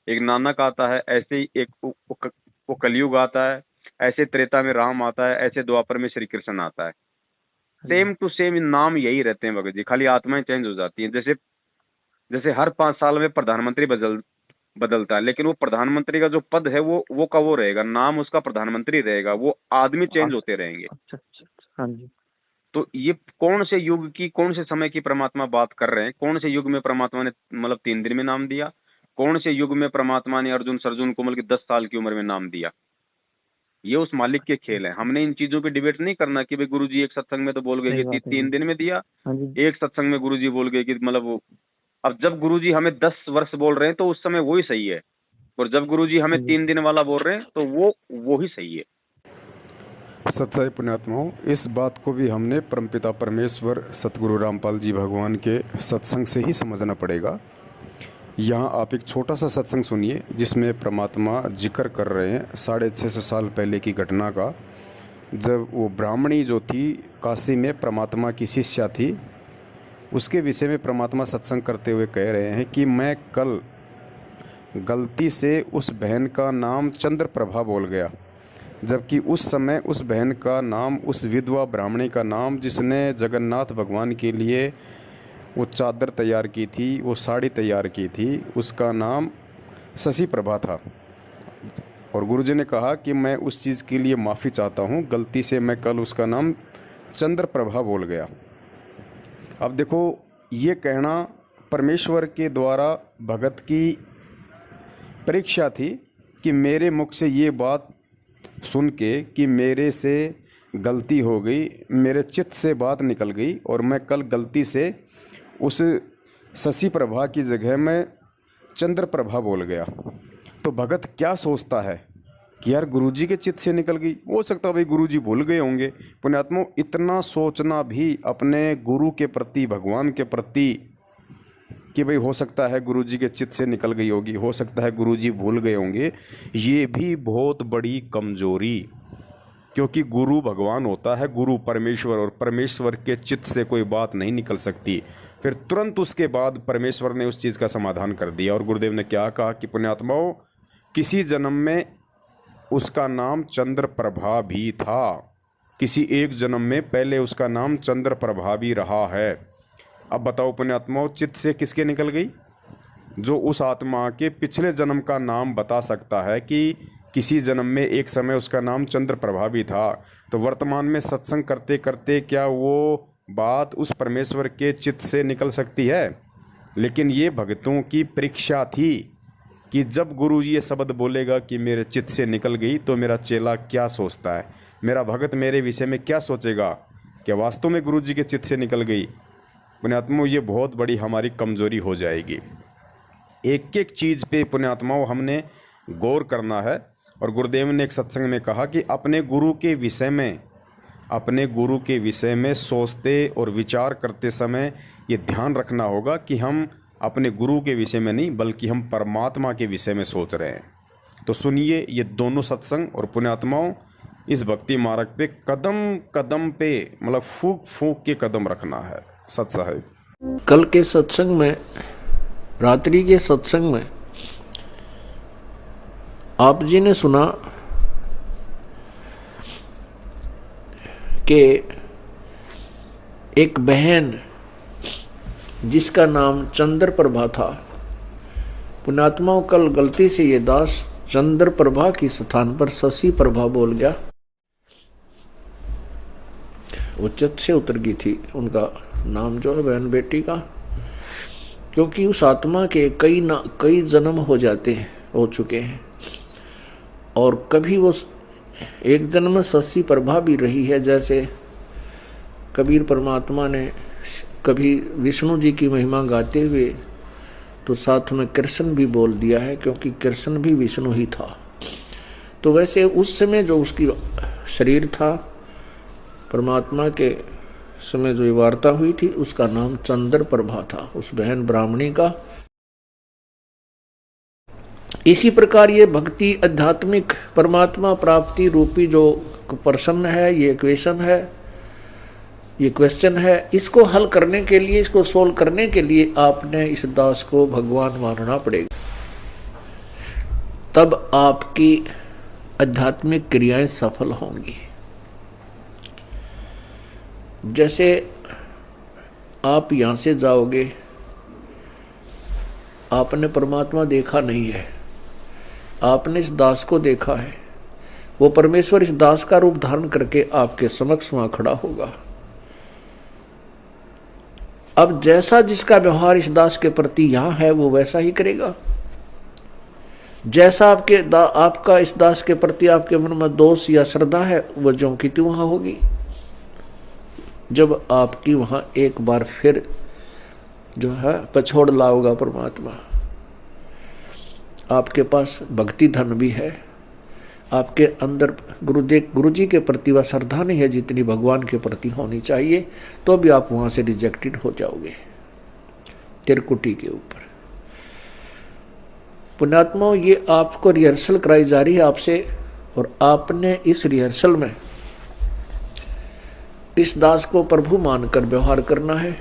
एक नानक आता है, ऐसे ही एक वो कलयुग आता है, ऐसे त्रेता में राम आता है, ऐसे द्वापर में श्री कृष्ण आता है। हाँ जी सेम टू सेम नाम यही रहते हैं भगत जी, खाली आत्माएं चेंज हो जाती हैं। जैसे जैसे हर 5 साल में प्रधानमंत्री बदलता है, लेकिन वो प्रधानमंत्री का जो पद है वो का वो रहेगा, नाम उसका प्रधानमंत्री रहेगा, वो आदमी चेंज होते रहेंगे। अच्छा अच्छा अच्छा, हाँ जी तो ये कौन से युग की कौन से समय की परमात्मा बात कर रहे हैं? कौन से युग में परमात्मा ने मतलब 3 दिन में नाम दिया? कौन से युग में परमात्मा ने अर्जुन सर्जुन कोमल की 10 साल की उम्र में नाम दिया? ये उस मालिक के खेल है। हमने इन चीजों पे डिबेट नहीं करना कि भाई गुरुजी एक सत्संग में तो बोल गए सही कि बात है 3 जी। दिन में दिया, हाँ जी एक सत्संग में गुरुजी बोल गए कि मतलब वो। अब जब गुरुजी हमें 10 वर्ष बोल रहे हैं तो उस समय वो ही सही है, और जब गुरुजी हमें हाँ जी 3 दिन वाला बोल रहे हैं तो वो ही सही है। सत्साई पुण्यात्माओं, इस बात को भी हमने परमपिता परमेश्वर सतगुरु रामपाल जी भगवान के सत्संग से ही समझना पड़ेगा। यहाँ आप एक छोटा सा सत्संग सुनिए जिसमें परमात्मा जिक्र कर रहे हैं 650 साल पहले की घटना का, जब वो ब्राह्मणी जो थी काशी में परमात्मा की शिष्या थी, उसके विषय में परमात्मा सत्संग करते हुए कह रहे हैं कि मैं कल गलती से उस बहन का नाम चंद्र प्रभा बोल गया, जबकि उस समय उस बहन का नाम, उस विधवा ब्राह्मणी का नाम जिसने जगन्नाथ भगवान के लिए वो चादर तैयार की थी, वो साड़ी तैयार की थी, उसका नाम शशि प्रभा था। और गुरुजी ने कहा कि मैं उस चीज़ के लिए माफ़ी चाहता हूँ, गलती से मैं कल उसका नाम चंद्र प्रभा बोल गया। अब देखो, ये कहना परमेश्वर के द्वारा भगत की परीक्षा थी कि मेरे मुख से ये बात सुन के कि मेरे से गलती हो गई, मेरे चित्त से बात निकल गई और मैं कल गलती से उस शशि प्रभा की जगह में चंद्र प्रभा बोल गया। तो भगत क्या सोचता है कि यार गुरुजी के चित्त से निकल गई, हो सकता है भाई गुरुजी भूल गए होंगे। पुण्यात्मों, इतना सोचना भी अपने गुरु के प्रति, भगवान के प्रति, कि भाई हो सकता है गुरुजी के चित्त से निकल गई होगी, हो सकता है गुरुजी भूल गए होंगे, ये भी बहुत बड़ी कमजोरी। क्योंकि गुरु भगवान होता है, गुरु परमेश्वर, और परमेश्वर के चित्त से कोई बात नहीं निकल सकती। फिर तुरंत उसके बाद परमेश्वर ने उस चीज़ का समाधान कर दिया। और गुरुदेव ने क्या कहा कि पुण्यात्माओं, किसी जन्म में उसका नाम चंद्र प्रभा भी था, किसी एक जन्म में पहले उसका नाम चंद्र प्रभा भी रहा है। अब बताओ पुण्यात्माओं, चित्त से किसके निकल गई? जो उस आत्मा के पिछले जन्म का नाम बता सकता है कि किसी जन्म में एक समय उसका नाम चंद्र प्रभा भी था। तो वर्तमान में सत्संग करते करते क्या वो बात उस परमेश्वर के चित्त से निकल सकती है? लेकिन ये भक्तों की परीक्षा थी कि जब गुरु जी ये शब्द बोलेगा कि मेरे चित्त से निकल गई, तो मेरा चेला क्या सोचता है, मेरा भगत मेरे विषय में क्या सोचेगा, क्या वास्तव में गुरु जी के चित्त से निकल गई? पुण्यात्माओं, ये बहुत बड़ी हमारी कमजोरी हो जाएगी। एक एक चीज़ पे पुण्यात्माओं हमने गौर करना है। और गुरुदेव ने एक सत्संग में कहा कि अपने गुरु के विषय में सोचते और विचार करते समय ये ध्यान रखना होगा कि हम अपने गुरु के विषय में नहीं, बल्कि हम परमात्मा के विषय में सोच रहे हैं। तो सुनिए ये दोनों सत्संग। और पुण्यात्माओं, इस भक्ति मार्ग पे कदम कदम पे मतलब फूक फूक के कदम रखना है। सत साहिब, कल के सत्संग में, रात्रि के सत्संग में आप जी ने सुना कि एक बहन जिसका नाम चंद्र प्रभा था, पुण्यात्माओं कल गलती से ये दास चंद्र प्रभा की स्थान पर शशि प्रभा बोल गया। वो चित्त से उतर गई थी उनका नाम जो है बहन बेटी का, क्योंकि उस आत्मा के कई जन्म हो चुके हैं, और कभी वो एक जन्म में शशि प्रभा भी रही है। जैसे कबीर परमात्मा ने कभी विष्णु जी की महिमा गाते हुए तो साथ में कृष्ण भी बोल दिया है, क्योंकि कृष्ण भी विष्णु ही था। तो वैसे उस समय जो उसकी शरीर था, परमात्मा के समय जो वार्ता हुई थी, उसका नाम चंद्र प्रभा था, उस बहन ब्राह्मणी का। इसी प्रकार ये भक्ति आध्यात्मिक परमात्मा प्राप्ति रूपी जो प्रश्न है, ये क्वेश्चन है, ये क्वेश्चन है, इसको हल करने के लिए, इसको सोल्व करने के लिए आपने इस दास को भगवान मानना पड़ेगा। तब आपकी आध्यात्मिक क्रियाएं सफल होंगी। जैसे आप यहां से जाओगे, आपने परमात्मा देखा नहीं है, आपने इस दास को देखा है, वो परमेश्वर इस दास का रूप धारण करके आपके समक्ष वहां खड़ा होगा। अब जैसा जिसका व्यवहार इस दास के प्रति यहां है, वो वैसा ही करेगा। जैसा आपका इस दास के प्रति आपके मन में दोष या श्रद्धा है, वो ज्यों की त्यों वहां होगी। जब आपकी वहां एक बार फिर जो है पछोड़ लाओगा परमात्मा, आपके पास भक्ति धन भी है, आपके अंदर गुरु जी के प्रति वह श्रद्धा नहीं है जितनी भगवान के प्रति होनी चाहिए, तो भी आप वहां से रिजेक्टेड हो जाओगे तिरकुटी के ऊपर। पुण्यात्माओं, ये आपको रिहर्सल कराई जा रही है आपसे, और आपने इस रिहर्सल में इस दास को प्रभु मानकर व्यवहार करना है,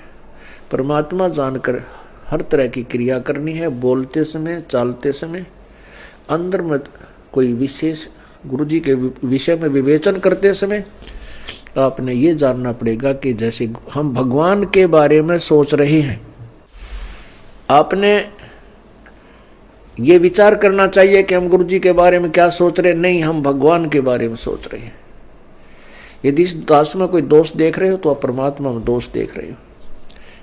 परमात्मा जानकर हर तरह की क्रिया करनी है। बोलते समय, चालते समय, अंदर में कोई विशेष गुरु जी के विषय में विवेचन करते समय आपने ये जानना पड़ेगा कि जैसे हम भगवान के बारे में सोच रहे हैं, आपने ये विचार करना चाहिए कि हम गुरु जी के बारे में क्या सोच रहे, नहीं, हम भगवान के बारे में सोच रहे हैं। यदि इस दास में कोई दोष देख रहे हो तो आप परमात्मा में दोष देख रहे हो,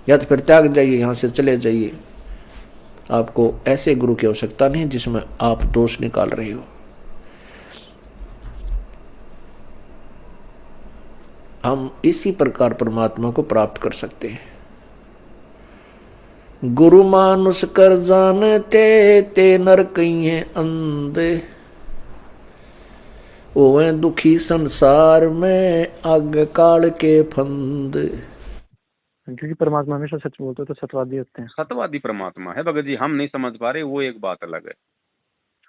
या तो फिर त्याग जाइए, यहां से चले जाइए। आपको ऐसे गुरु की आवश्यकता नहीं जिसमें आप दोष निकाल रहे हो। हम इसी प्रकार परमात्मा को प्राप्त कर सकते हैं। गुरु मानुष कर जानते, ते नर कहिए अंधे, ओवे दुखी संसार में आग काल के फंद। क्योंकि परमात्मा हमेशा सच बोलते तो सतवादी होते हैं। सतवादी परमात्मा है भगत जी, हम नहीं समझ पा रहे, वो एक बात अलग है।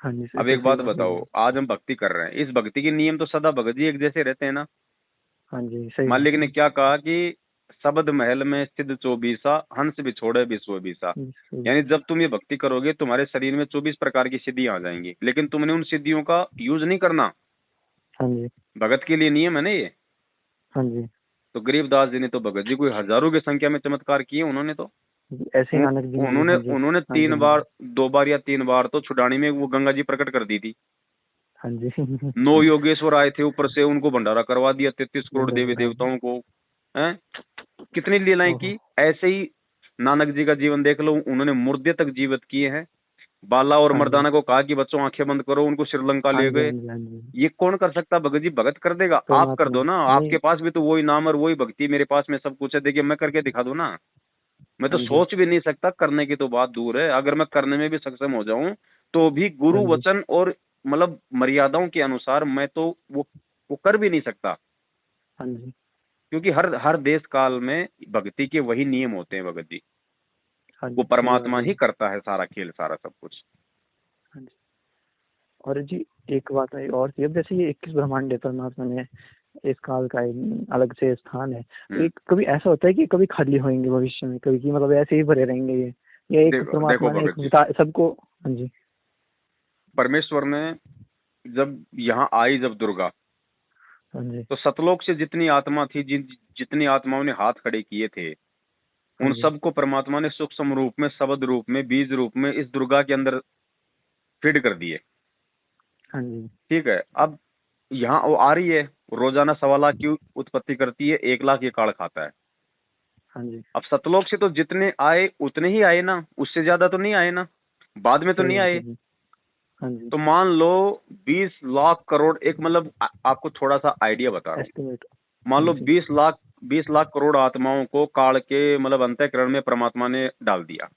हाँ जी। अब एक बात बताओ, आज हम भक्ति कर रहे हैं, इस भक्ति के नियम तो सदा भगत जी एक जैसे रहते हैं ना। हाँ जी, सही। मालिक ने क्या कहा कि शब्द महल में सिद्ध 24, हंस भी छोड़े विश्व बीसा। यानी जब तुम ये भक्ति करोगे, तुम्हारे शरीर में 24 प्रकार की सिद्धियां आ जाएंगी, लेकिन तुमने उन सिद्धियों का यूज नहीं करना। हाँ जी, भगत के लिए नियम है ना ये। हाँ जी। तो गरीबदास जी ने तो भगत जी कोई हजारों की संख्या में चमत्कार किए उन्होंने, तो ऐसे नानक जी उन्होंने 3 बार, 2 बार या 3 बार तो छुड़ानी में वो गंगा जी प्रकट कर दी थी। हाँ जी। 9 योगेश्वर आए थे ऊपर से, उनको भंडारा करवा दिया 33 करोड़ देवी देवताओं को। हैं, कितनी लीलाएं की। ऐसे ही नानक जी का जीवन देख लो, उन्होंने मुर्दे तक जीवित किए हैं। बाला और मर्दाना को कहा कि बच्चों आंखें बंद करो, उनको श्रीलंका ले गए। ये कौन कर सकता भगत जी? भगत कर देगा, आप कर दो ना। आपके पास भी तो वही नाम और वही भक्ति, मेरे पास में सब कुछ है। देखिए मैं करके दिखा दूं ना। मैं तो सोच भी नहीं सकता, करने की तो बात दूर है। अगर मैं करने में भी सक्षम हो जाऊं तो भी गुरु वचन और मतलब मर्यादाओं के अनुसार मैं तो वो कर भी नहीं सकता। क्योंकि हर देश काल में भक्ति के वही नियम होते हैं भगत जी। वो परमात्मा ही करता है सारा खेल, सारा सब कुछ। और जी एक बात है और थी, अब जैसे ये 21 ब्रह्मांड है, परमात्मा ने इस काल का अलग से स्थान है। एक कभी ऐसा होता है कि कभी खाली होंगे भविष्य में, कभी कि मतलब ऐसे ही भरे रहेंगे ये एक परमात्मा ने सबको। हाँ जी, परमेश्वर ने जब यहाँ आई, जब दुर्गा, तो सतलोक से जितनी आत्मा थी, जितनी आत्माओं ने हाथ खड़े किए थे, उन सबको परमात्मा ने सूक्ष्म रूप में, शब्द रूप में, बीज रूप में इस दुर्गा के अंदर फीड कर दिए। ठीक है। अब यहाँ वो आ रही है, रोजाना 1.25 लाख की उत्पत्ति करती है, 1 लाख ये काल खाता है। अब सतलोक से तो जितने आए उतने ही आए ना, उससे ज्यादा तो नहीं आए ना, बाद में तो नहीं आए। तो मान लो 20 लाख करोड़, एक मतलब आपको थोड़ा सा आइडिया बता रहा हूँ। मान लो 20 लाख करोड़ आत्माओं को काल के मतलब अंतःकरण में परमात्मा ने डाल दिया।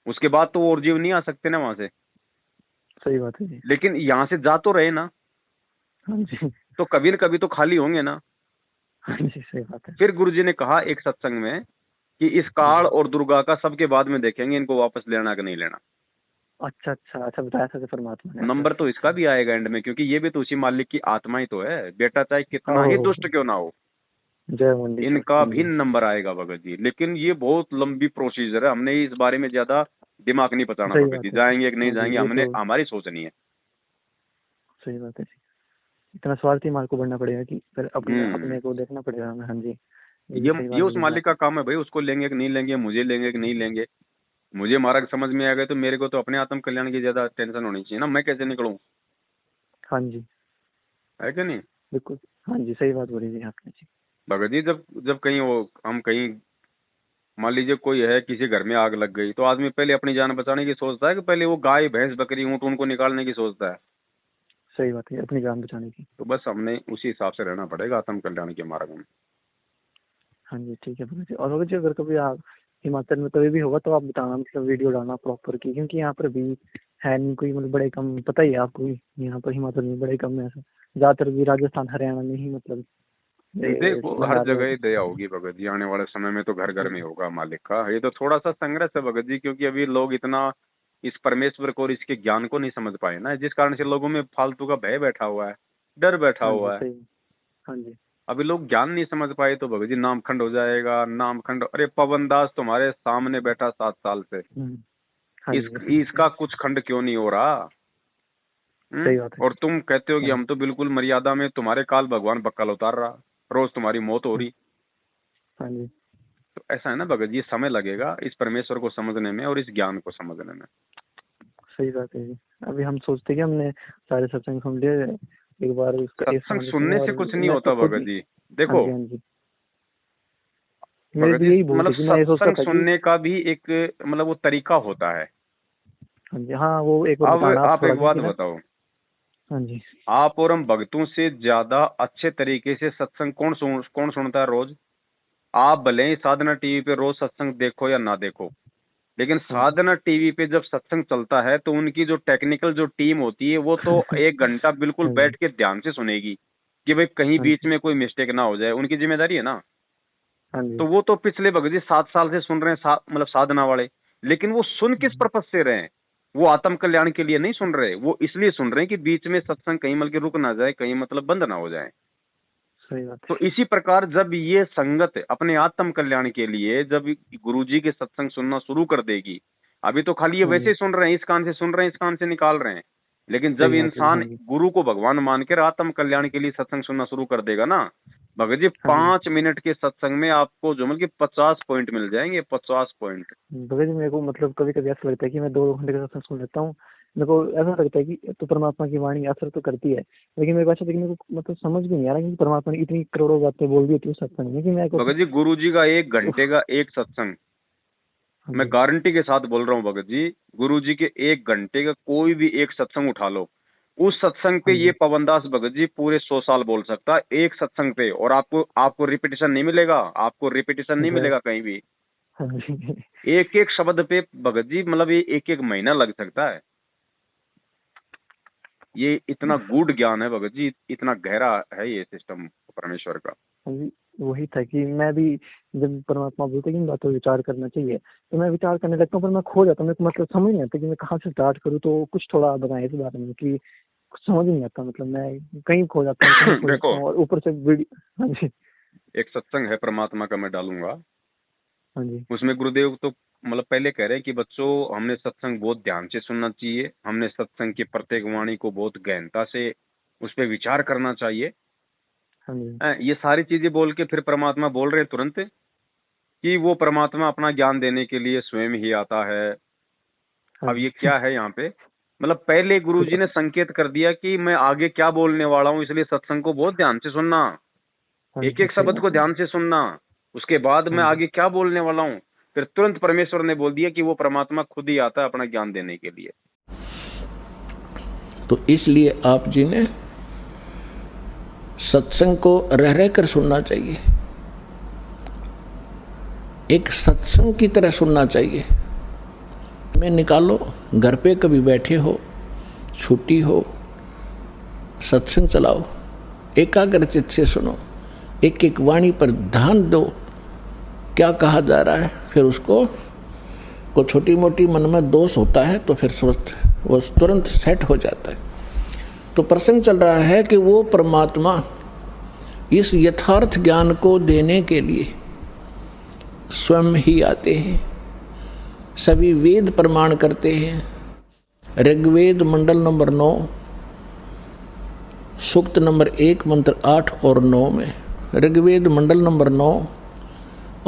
उसके बाद तो वो और जीव नहीं आ सकते ना वहां से। सही बात है जी। लेकिन यहाँ से जा तो रहे ना, हाँ जी। तो कभी न कभी तो खाली होंगे ना। हाँ जी, सही बात है। फिर गुरुजी ने कहा एक सत्संग में कि इस काल और दुर्गा का सबके बाद में देखेंगे, इनको वापस लेना कि नहीं लेना। अच्छा अच्छा अच्छा, बताया था परमात्मा ने। नंबर तो इसका भी आएगा एंड में, क्योंकि ये भी तो उसी मालिक की आत्मा ही तो है। बेटा चाहे कितना ही दुष्ट क्यों ना हो, जय मंडी, इनका भी नंबर आएगा भगत जी। लेकिन ये बहुत लंबी प्रोसीजर है, हमने इस बारे में ज्यादा दिमाग नहीं पचाना भगत जी। जाएंगे कि नहीं जाएंगे, हमने हमारी सोचनी है। सही बात है जी। इतना स्वार्थी माल को बढ़ना पड़ेगा कि फिर अपने को देखना पड़ेगा हमें। हाँ जी, ये उस मालिक का काम है भाई, उसको लेंगे कि नहीं लेंगे, मुझे लेंगे कि नहीं लेंगे। मुझे मार्ग समझ में आ गए तो मेरे को तो अपने आत्म कल्याण की ज्यादा टेंशन होनी चाहिए ना, मैं कैसे निकलूं। हाँ जी, है कि नहीं? बिल्कुल। हाँ जी, सही बात बोली जी आपने जी। भगत जी जब कहीं हम कहीं मान लीजिए कोई है, किसी घर में आग लग गई, तो आदमी पहले अपनी जान बचाने की सोचता है कि पहले वो गाय भैंस बकरी ऊंट उनको निकालने की सोचता है। सही बात है, अपनी जान बचाने की। तो बस हमने उसी हिसाब से रहना पड़ेगा आत्म कल्याण के मार्ग में। हाँ जी, ठीक है भगत जी। और भगत जी अगर कभी आप हिमाचल में कभी भी होगा तो आप बताना, मतलब वीडियो डालना प्रॉपर की, क्योंकि यहाँ पर भी है नहीं कोई, मतलब बड़े कम, पता ही है आपको यहाँ पर हिमाचल में बड़े कम है ऐसा। ज्यादातर भी राजस्थान हरियाणा में ही मतलब देखो हर जगह ही दया होगी भगत जी, आने वाले समय में तो घर घर में होगा मालिक का। ये तो थोड़ा सा संघर्ष है भगत जी, क्योंकि अभी लोग इतना इस परमेश्वर को और इसके ज्ञान को नहीं समझ पाए ना, जिस कारण से लोगों में फालतू का भय बैठा हुआ है, डर बैठा हुआ है। हाँ जी, अभी लोग ज्ञान नहीं समझ पाए तो भगत जी नामखंड हो जाएगा, नामखंड। अरे पवन दास तुम्हारे सामने बैठा 7 साल से, इसका कुछ खंड क्यों नहीं हो रहा? सही बात है। और तुम कहते हो कि हम तो बिल्कुल मर्यादा में, तुम्हारे काल भगवान बक्कल उतार रहा, रोज तुम्हारी मौत हो रही। हाँ जी, तो ऐसा है ना भगत जी, समय लगेगा इस परमेश्वर को समझने में और इस ज्ञान को समझने में। सही बात है जी। अभी हम सोचते कि हमने सारे सत्संग सुन लिए, एक बार सत्संग सुनने से कुछ नहीं होता भगत जी। देखो मतलब सत्संग सुनने का भी एक मतलब वो तरीका होता है। हाँ, वो एक अब आप एक बात बताओ। हाँ जी, आप और हम भक्तों से ज्यादा अच्छे तरीके से सत्संग कौन सुनता है रोज? आप भले ही साधना टीवी पे रोज सत्संग देखो या ना देखो, लेकिन साधना टीवी पे जब सत्संग चलता है तो उनकी जो टेक्निकल जो टीम होती है वो तो 1 घंटा बिल्कुल बैठ के ध्यान से सुनेगी कि भाई कहीं बीच में कोई मिस्टेक ना हो जाए, उनकी जिम्मेदारी है ना। तो वो तो पिछले भगत जी 7 साल से सुन रहे हैं मतलब साधना वाले, लेकिन वो सुन किस पर्पज से रहे हैं? वो आत्म कल्याण के लिए नहीं सुन रहे, वो इसलिए सुन रहे हैं कि बीच में सत्संग कहीं मतलब रुक ना जाए, कहीं मतलब बंद ना हो जाए। सही बात। तो इसी प्रकार जब ये संगत अपने आत्म कल्याण के लिए जब गुरुजी के सत्संग सुनना शुरू कर देगी, अभी तो खाली ये वैसे ही सुन रहे हैं, इस कान से सुन रहे हैं, इस कान से निकाल रहे हैं, लेकिन जब इंसान गुरु को भगवान मानकर आत्म कल्याण के लिए सत्संग सुनना शुरू कर देगा ना भगत जी, 5 मिनट के सत्संग में आपको जो मतलब 50 पॉइंट मिल जाएंगे, 50 पॉइंट। भगत जी मेरे को मतलब कभी कभी ऐसा लगता है कि मैं 2 घंटे का सत्संग सुन लेता हूँ, मेरे को ऐसा लगता है कि तो परमात्मा की वाणी असर तो करती है, लेकिन मेरे को मेरे को मतलब समझ भी नहीं आ रहा कि परमात्मा ने इतनी करोड़ों बातें बोल दी थी सत्संग में कि मैं भगत जी गुरु जी का 1 घंटे का एक सत्संग, मैं गारंटी के साथ बोल रहा हूँ भगत जी, गुरु जी के 1 घंटे का कोई भी एक सत्संग उठा लो, उस सत्संग पे ये पवनदास भगत जी पूरे 100 साल बोल सकता है एक सत्संग पे, और आपको रिपीटिशन नहीं मिलेगा, आपको रिपीटिशन नहीं मिलेगा कहीं भी। एक एक शब्द पे भगत जी मतलब ये 1 महीना लग सकता है। ये इतना गूढ़ ज्ञान है भगत जी, इतना गहरा है ये सिस्टम परमेश्वर का। वही था कि मैं भी जब परमात्मा बोलते कि इन बातों पर विचार करना चाहिए तो मैं विचार करने लगता हूँ, पर मैं खो जाता हूँ, मेरे को मतलब समझ नहीं आता कि मैं कहाँ से स्टार्ट करूँ। तो कुछ थोड़ा बताएं इस बारे में कि कुछ समझ नहीं आता, मतलब मैं कहीं खो जाता हूँ देखो, और ऊपर से हाँ जी, एक सत्संग है परमात्मा का, मैं डालूंगा। हाँ जी, उसमें गुरुदेव तो मतलब पहले कह रहे हैं कि बच्चों हमने सत्संग बहुत ध्यान से सुनना चाहिए, हमने सत्संग की प्रत्येक वाणी को बहुत गहनता से उस पर विचार करना चाहिए। ये सारी चीजें बोल के फिर परमात्मा बोल रहे हैं तुरंत कि वो परमात्मा अपना ज्ञान देने के लिए स्वयं ही आता है। अब ये क्या है यहाँ पे, मतलब पहले गुरुजी ने संकेत कर दिया कि मैं आगे क्या बोलने वाला हूँ, इसलिए सत्संग को बहुत ध्यान से सुनना, एक एक शब्द को ध्यान से सुनना, उसके बाद मैं आगे क्या बोलने वाला हूँ। फिर तुरंत परमेश्वर ने बोल दिया कि वो परमात्मा खुद ही आता है अपना ज्ञान देने के लिए। तो इसलिए आप जी ने सत्संग को रह रह कर सुनना चाहिए, एक सत्संग की तरह सुनना चाहिए। में निकालो, घर पे कभी बैठे हो, छुट्टी हो, सत्संग चलाओ, एकाग्रचित से सुनो, एक एक वाणी पर ध्यान दो, क्या कहा जा रहा है। फिर उसको को छोटी मोटी मन में दोष होता है तो फिर वो तुरंत सेट हो जाता है। तो प्रसंग चल रहा है कि वो परमात्मा इस यथार्थ ज्ञान को देने के लिए स्वयं ही आते हैं। सभी वेद प्रमाण करते हैं। ऋग्वेद मंडल नंबर 9 सूक्त नंबर 1 मंत्र 8 और 9 में, ऋग्वेद मंडल नंबर 9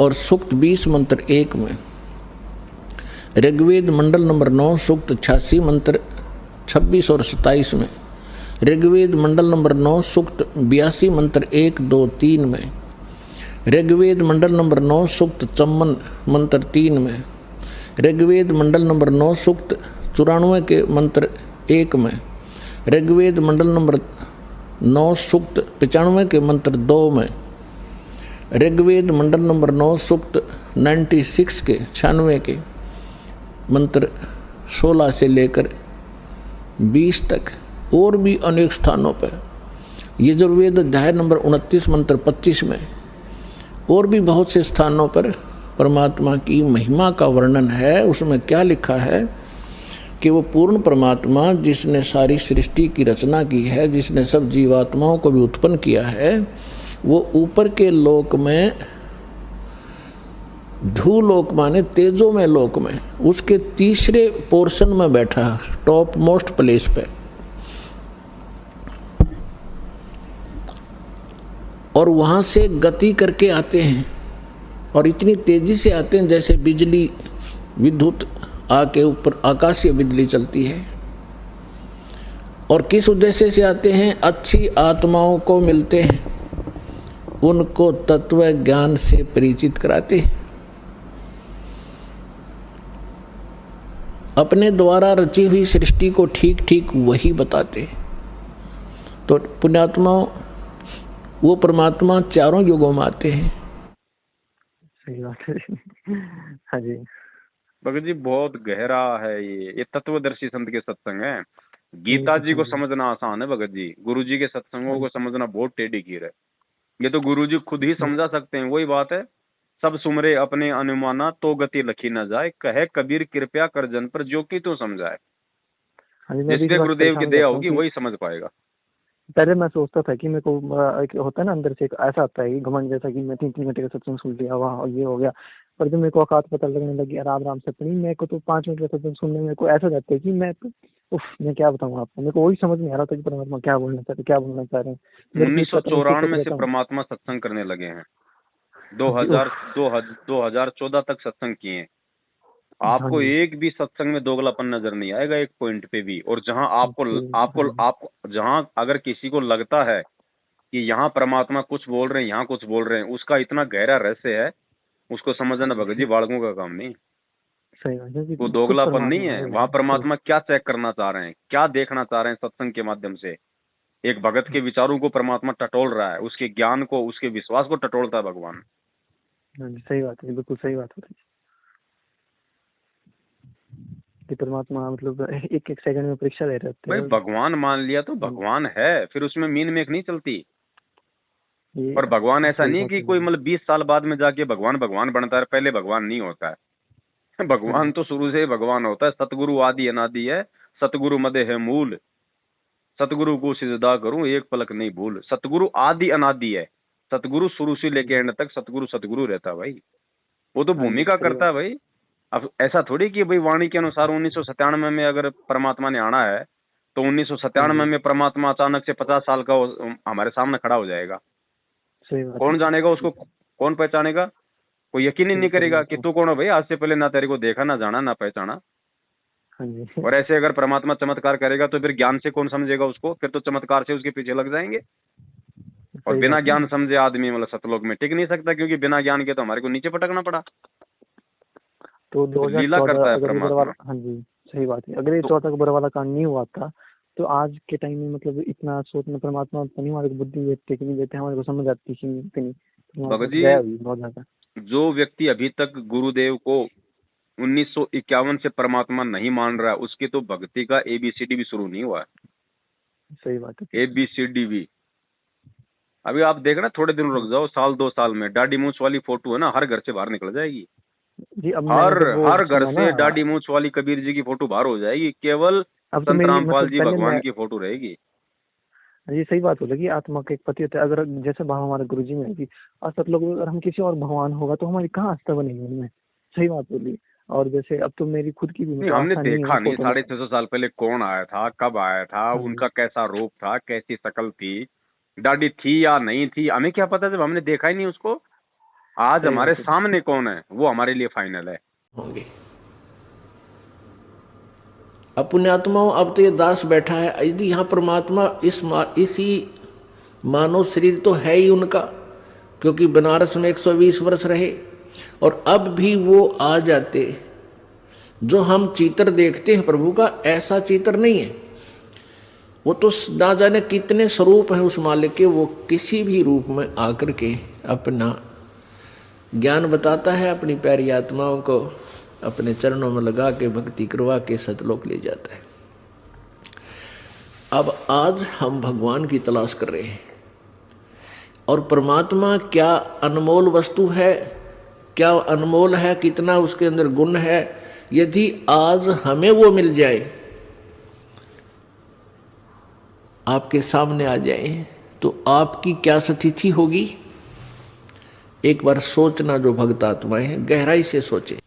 और सूक्त 20 मंत्र 1 में, ऋग्वेद मंडल नंबर 9 सूक्त 86 मंत्र 26 और 27 में, ऋग्वेद मंडल नंबर 9 सूक्त 82 मंत्र 1, 2, 3 में, ऋग्वेद मंडल नंबर 9 सूक्त 54 मंत्र 3 में, ऋग्वेद मंडल नंबर 9 सूक्त 94 के मंत्र 1 में, ऋग्वेद मंडल नंबर 9 सूक्त 95 के मंत्र 2 में, ऋग्वेद मंडल नंबर 9 सूक्त 96 के 96 के मंत्र 16 से लेकर 20 तक, और भी अनेक स्थानों पर, यजुर्वेद अध्याय नंबर 29 मंत्र 25 में, और भी बहुत से स्थानों पर परमात्मा की महिमा का वर्णन है। उसमें क्या लिखा है कि वो पूर्ण परमात्मा जिसने सारी सृष्टि की रचना की है, जिसने सब जीवात्माओं को भी उत्पन्न किया है, वो ऊपर के लोक में, धूलोक माने तेजो में लोक में, उसके तीसरे पोर्शन में बैठा, टॉप मोस्ट प्लेस पे, और वहां से गति करके आते हैं, और इतनी तेजी से आते हैं जैसे बिजली, विद्युत आके ऊपर आकाशीय बिजली चलती है। और किस उद्देश्य से आते हैं? अच्छी आत्माओं को मिलते हैं, उनको तत्व ज्ञान से परिचित कराते हैं, अपने द्वारा रची हुई सृष्टि को ठीक ठीक वही बताते हैं। तो पुण्यात्मा, वो परमात्मा चारों युगों में आते हैं। सही बात है। हाँ जी भगत जी, बहुत गहरा है ये तत्वदर्शी संत के सत्संग है। गीता जी को समझना आसान है भगत जी, गुरु जी के सत्संगों को समझना बहुत टेढ़ी कीर है। ये तो गुरु जी खुद ही समझा सकते हैं। वही बात है, सब सुमरे अपने अनुमाना तो गति लखी न जाए, कहे कबीर कृपया कर जन पर जो कि तू समझाए। जिसके गुरुदेव की दया होगी वही समझ पाएगा। पहले मैं सोचता था कि मेरे को एक होता है ना अंदर से एक ऐसा आता है घमंड जैसा कि मैं 3 घंटे का सत्संग सुन लिया, वहाँ ये हो गया। पर जब मेरे को औकात पता लगने लगी आराम से अपनी, मेरे को तो 5 मिनट का सत्संग सुनने में को ऐसा जाता है कि मैं क्या बताऊँ आपको, मेरे को वही समझ नहीं आ रहा था कि परमात्मा क्या बोलना चाह रहे हैं। 1994 से परमात्मा सत्संग करने लगे हैं, 2014 तक सत्संग किए। आपको एक भी सत्संग में दोगलापन नजर नहीं आएगा एक पॉइंट पे भी। और जहां आपको जहां अगर किसी को लगता है कि यहाँ परमात्मा कुछ बोल रहे हैं, यहाँ कुछ बोल रहे हैं, उसका इतना गहरा रहस्य है, उसको समझना भगत जी बालकों का काम नहीं। वो दोगलापन नहीं है। वहाँ परमात्मा क्या चेक करना चाह रहे हैं, क्या देखना चाह रहे हैं सत्संग के माध्यम से। एक भगत के विचारों को परमात्मा टटोल रहा है, उसके ज्ञान को, उसके विश्वास को टटोलता है भगवान। सही बात है, बिल्कुल सही बात है कि परमात्मा मतलब एक सेकंड में परीक्षा ले रहे थे। भाई भगवान मान लिया तो भगवान है, फिर उसमें मीन मेक नहीं चलती। और भगवान ऐसा नहीं कि कोई मतलब 20 साल बाद में जाके भगवान बनता है, पहले भगवान नहीं होता है। भगवान तो शुरू से भगवान होता है। सतगुरु आदि अनादि है, सतगुरु मदे है मूल, सतगुरु को सिजदा करूं एक पलक नहीं भूल। सतगुरु आदि अनादि है, सतगुरु शुरू से लेके एंड तक सतगुरु रहता है भाई। वो तो भूमिका करता है भाई। अब ऐसा थोड़ी कि भाई वाणी के अनुसार 1997 में अगर परमात्मा ने आना है तो 1997 में परमात्मा अचानक से 50 साल का हमारे सामने खड़ा हो जाएगा। कौन जानेगा उसको, कौन पहचानेगा? कोई यकीन ही नहीं करेगा कि तू कौन है भाई, आज से पहले ना तेरे को देखा, ना जाना, ना पहचाना। और ऐसे अगर परमात्मा चमत्कार करेगा तो फिर ज्ञान से कौन समझेगा उसको? फिर तो चमत्कार से उसके पीछे लग जाएंगे। और बिना ज्ञान समझे आदमी मतलब सतलोक में टिक नहीं सकता, क्योंकि बिना ज्ञान के तो हमारे को नीचे पटकना पड़ा। तो लीला करता है परमात्मा। हाँ जी सही बात है। अगर ये 14 का बुरा वाला कांड नहीं हुआ था तो आज के टाइम में मतलब इतना सोचना परमात्मा नहीं, हमारे को बुद्धि देते कि नहीं देते, हमारे को समझ आती कि नहीं। भगत जी, जो व्यक्ति अभी तक गुरुदेव को 1951 से परमात्मा नहीं मान रहा है, उसकी तो भक्ति का ABCD भी शुरू नहीं हुआ है। सही बात है। ABCD भी अभी आप देखना, थोड़े दिन रुक जाओ, साल 2 साल में दाढ़ी मूछ वाली फोटो है ना, हर घर से बाहर निकल जाएगी जी। अब हर घर से दाढ़ी मूछ वाली कबीर जी की फोटो बाहर हो जाएगी, केवल संत रामपाल जी भगवान की फोटो रहेगी। ये सही बात बोले कि आत्मा के एक पति होता है। अगर जैसे भाव हमारे गुरु जी में है कि असत लोग, अगर हम किसी और भगवान होगा तो हमारी कहाँ आस्था बनेगी उनमें। सही बात बोली। और जैसे अब तो मेरी खुद की भी हमने देखा नहीं 650 साल पहले कौन आया था, कब आया था, उनका कैसा रूप था, कैसी शक्ल थी, दाढ़ी थी या नहीं थी, हमें क्या पता जब हमने देखा ही नहीं उसको। आज हमारे सामने कौन है वो हमारे लिए फाइनल है। होंगे अब पुण्यात्माओं, अब तो ये दास बैठा है, यदि यहाँ परमात्मा इसी मानव शरीर तो है ही उनका, क्योंकि बनारस में 120 वर्ष रहे, और अब भी वो आ जाते। जो हम चित्र देखते हैं प्रभु का, ऐसा चित्र नहीं है। वो तो ना जाने कितने स्वरूप हैं उस मालिक के, वो किसी भी रूप में आकर के अपना ज्ञान बताता है, अपनी प्यारी आत्माओं को अपने चरणों में लगा के भक्ति करवा के सतलोक ले जाता है। अब आज हम भगवान की तलाश कर रहे हैं, और परमात्मा क्या अनमोल वस्तु है, क्या अनमोल है, कितना उसके अंदर गुण है। यदि आज हमें वो मिल जाए, आपके सामने आ जाए, तो आपकी क्या स्थिति होगी। एक बार सोचना, जो भक्त आत्माएं हैं गहराई से सोचे।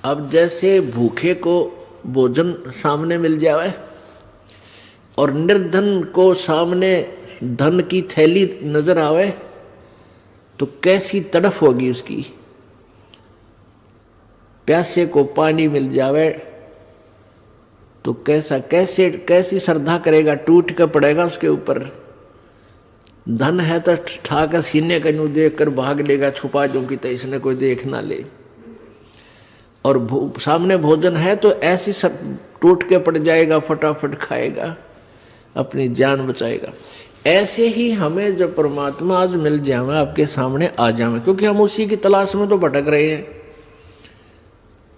अब जैसे भूखे को भोजन सामने मिल जाए और निर्धन को सामने धन की थैली नजर आवे, तो कैसी तड़फ होगी उसकी। प्यासे को पानी मिल जावे तो कैसी श्रद्धा करेगा, टूट कर पड़ेगा उसके ऊपर। धन है तो ठाकर सीने का यूं देख कर भाग लेगा, छुपा जो कि तो इसने कोई देख ना ले। और सामने भोजन है तो ऐसी सब टूट के पड़ जाएगा, फटाफट खाएगा, अपनी जान बचाएगा। ऐसे ही हमें जब परमात्मा आज मिल जाए, आपके सामने आ जाए, क्योंकि हम उसी की तलाश में तो भटक रहे हैं,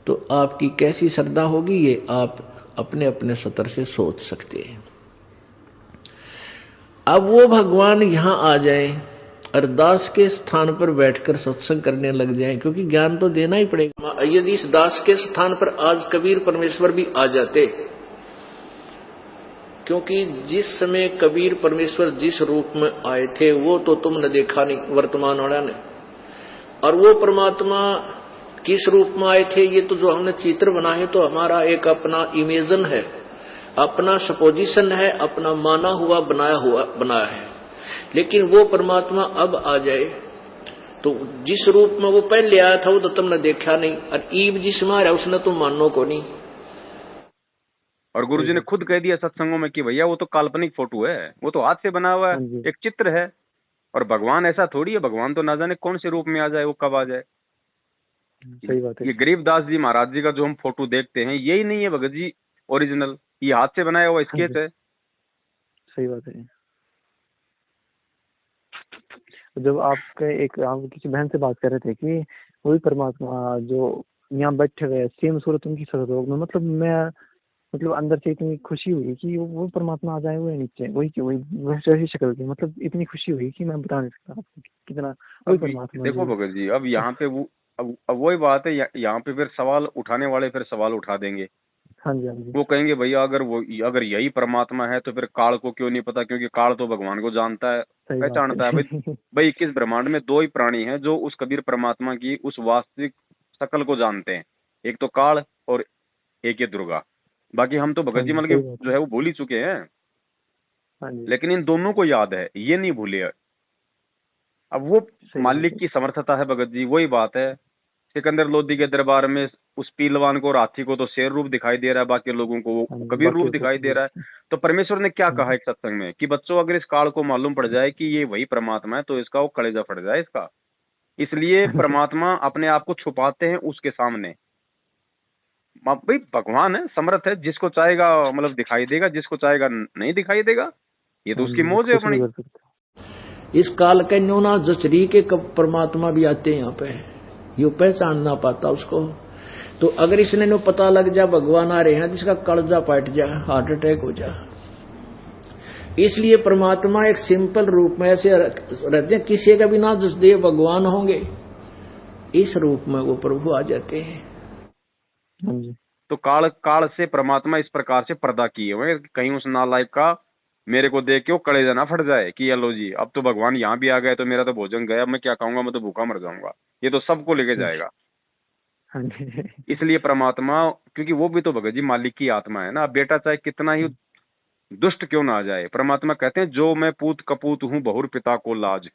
तो आपकी कैसी श्रद्धा होगी ये आप अपने अपने स्तर से सोच सकते हैं। अब वो भगवान यहाँ आ जाए, अरदास के स्थान पर बैठकर सत्संग करने लग जाए, क्योंकि ज्ञान तो देना ही पड़ेगा। यदि इस दास के स्थान पर आज कबीर परमेश्वर भी आ जाते, क्योंकि जिस समय कबीर परमेश्वर जिस रूप में आए थे वो तो तुमने देखा नहीं, वर्तमान वाला ने। और वो परमात्मा किस रूप में आए थे, ये तो जो हमने चित्र बना है तो हमारा एक अपना इमेजन है, अपना सपोजिशन है, अपना माना हुआ बनाया है। लेकिन वो परमात्मा अब आ जाए तो जिस रूप में वो पहले आया था वो तो तुमने देखा नहीं, और ईब जिसमें आ रहा उसने तो मानो को नहीं। और गुरुजी ने खुद कह दिया सत्संगों में कि भैया वो तो काल्पनिक फोटो है, वो तो हाथ से बना हुआ है, एक चित्र है। और भगवान ऐसा थोड़ी है, भगवान तो ना जाने कौन से रूप में आ जाए, वो कब आ जाए। सही बात है। ये गरीबदास जी महाराज जी का जो हम फोटो देखते हैं यही नहीं है भगत जी ओरिजिनल, ये हाथ से बनाया हुआ स्केच है। सही बात है। जब आप किसी बहन से बात कर रहे थे कि वही परमात्मा जो यहाँ बैठे हुए सेम सूरत उनकी सूरत में, मतलब अंदर से इतनी खुशी हुई कि वो परमात्मा आ जाए हुए नीचे, वही शक्ल की, मतलब इतनी खुशी हुई कि मैं बता नहीं सकता आपको कितना वही परमात्मा। देखो भगत जी, अब यहाँ पे वो अब वही बात है, यहाँ पे फिर सवाल उठाने वाले फिर सवाल उठा देंगे। हाँ जी, हाँ जी। वो कहेंगे भैया अगर यही परमात्मा है तो फिर काल को क्यों नहीं पता, क्योंकि काल तो भगवान को जानता है, पहचानता है। भाई 21 ब्रह्मांड में 2 ही प्राणी हैं जो उस कबीर परमात्मा की उस वास्तविक शकल को जानते हैं, एक तो काल और एक ये दुर्गा। बाकी हम तो भगत जी मल के जो है वो भूल ही चुके हैं, लेकिन इन दोनों को याद है, ये नहीं भूले। अब वो मालिक की समर्थता है भगत जी, वही बात है। सिकंदर लोधी के दरबार में उस पीलवान को और हाथी को तो शेर रूप दिखाई दे रहा है, बाकी लोगों को वो कबीर रूप दिखाई दे रहा है। तो परमेश्वर ने क्या कहा एक सत्संग में कि बच्चों अगर इस काल को मालूम पड़ जाए कि ये वही परमात्मा है तो इसका वो कलेजा फट जाए इसका। इसलिए परमात्मा अपने आप को छुपाते हैं उसके सामने। भाई भगवान है, समर्थ है, जिसको चाहेगा मतलब दिखाई देगा, जिसको चाहेगा नहीं दिखाई देगा, ये तो उसकी मौज है अपनी। इस काल के न्योना जचरी के परमात्मा भी आते हैं यहाँ पे, यो पहचान ना पाता उसको। तो अगर इसने नो पता लग जा भगवान आ रहे हैं, जिसका कलजा फट जा, हार्ट अटैक हो जा। इसलिए परमात्मा एक सिंपल रूप में ऐसे रहते हैं, किसी का भी ना जसदेव भगवान होंगे, इस रूप में वो प्रभु आ जाते हैं। तो काल से परमात्मा इस प्रकार से पर्दा किए हुए, कहीं उस नालायक का मेरे को देख के वो कलेजा ना फट जाए कि लो जी अब तो भगवान यहाँ भी आ गए तो मेरा तो भोजन गया, मैं क्या खाऊंगा, मैं तो भूखा मर जाऊंगा, ये तो सबको लेके जाएगा। इसलिए परमात्मा, क्योंकि वो भी तो भगत जी मालिक की आत्मा है ना, बेटा चाहे कितना ही दुष्ट क्यों ना आ जाए, परमात्मा कहते हैं जो मैं पूत कपूत हूँ बहुर पिता को लाज।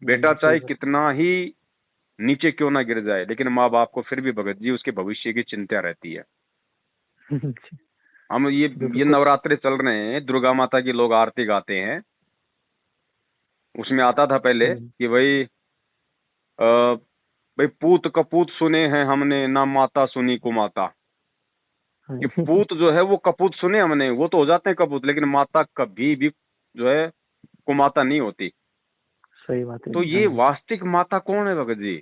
बेटा चाहे कितना ही नीचे क्यों ना गिर जाए, लेकिन माँ बाप को फिर भी भगत जी उसके भविष्य की चिंता रहती है। हम ये नवरात्रे चल रहे हैं, दुर्गा माता की लोग आरती गाते हैं, उसमें आता था पहले कि भाई पूत कपूत सुने हैं हमने, ना माता सुनी कुमाता। कि पूत जो है वो कपूत सुने हमने, वो तो हो जाते हैं कपूत, लेकिन माता कभी भी जो है कुमाता नहीं होती। सही बात है। तो ये वास्तविक माता कौन है भगत जी?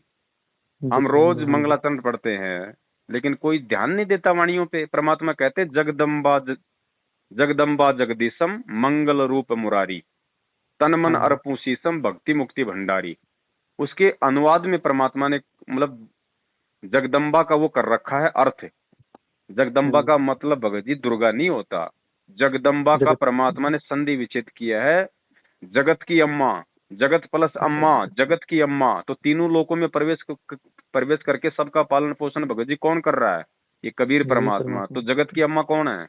हम रोज मंगलाचरण पढ़ते हैं, लेकिन कोई ध्यान नहीं देता वाणियों पे। परमात्मा कहते हैं जगदम्बा जगदीशम मंगल रूप मुरारी, तन मन अर्पू शीसम भक्ति मुक्ति भंडारी। उसके अनुवाद में परमात्मा ने मतलब जगदम्बा का वो कर रखा है अर्थ। जगदम्बा का मतलब भगत जी दुर्गा नहीं होता, जगदम्बा का परमात्मा ने संधि विच्छेद किया है। जगत की अम्मा, जगत प्लस अम्मा, जगत की अम्मा, तो तीनों लोकों में प्रवेश करके सबका पालन पोषण भगत जी कौन कर रहा है? ये कबीर परमात्मा। तो जगत की अम्मा कौन है?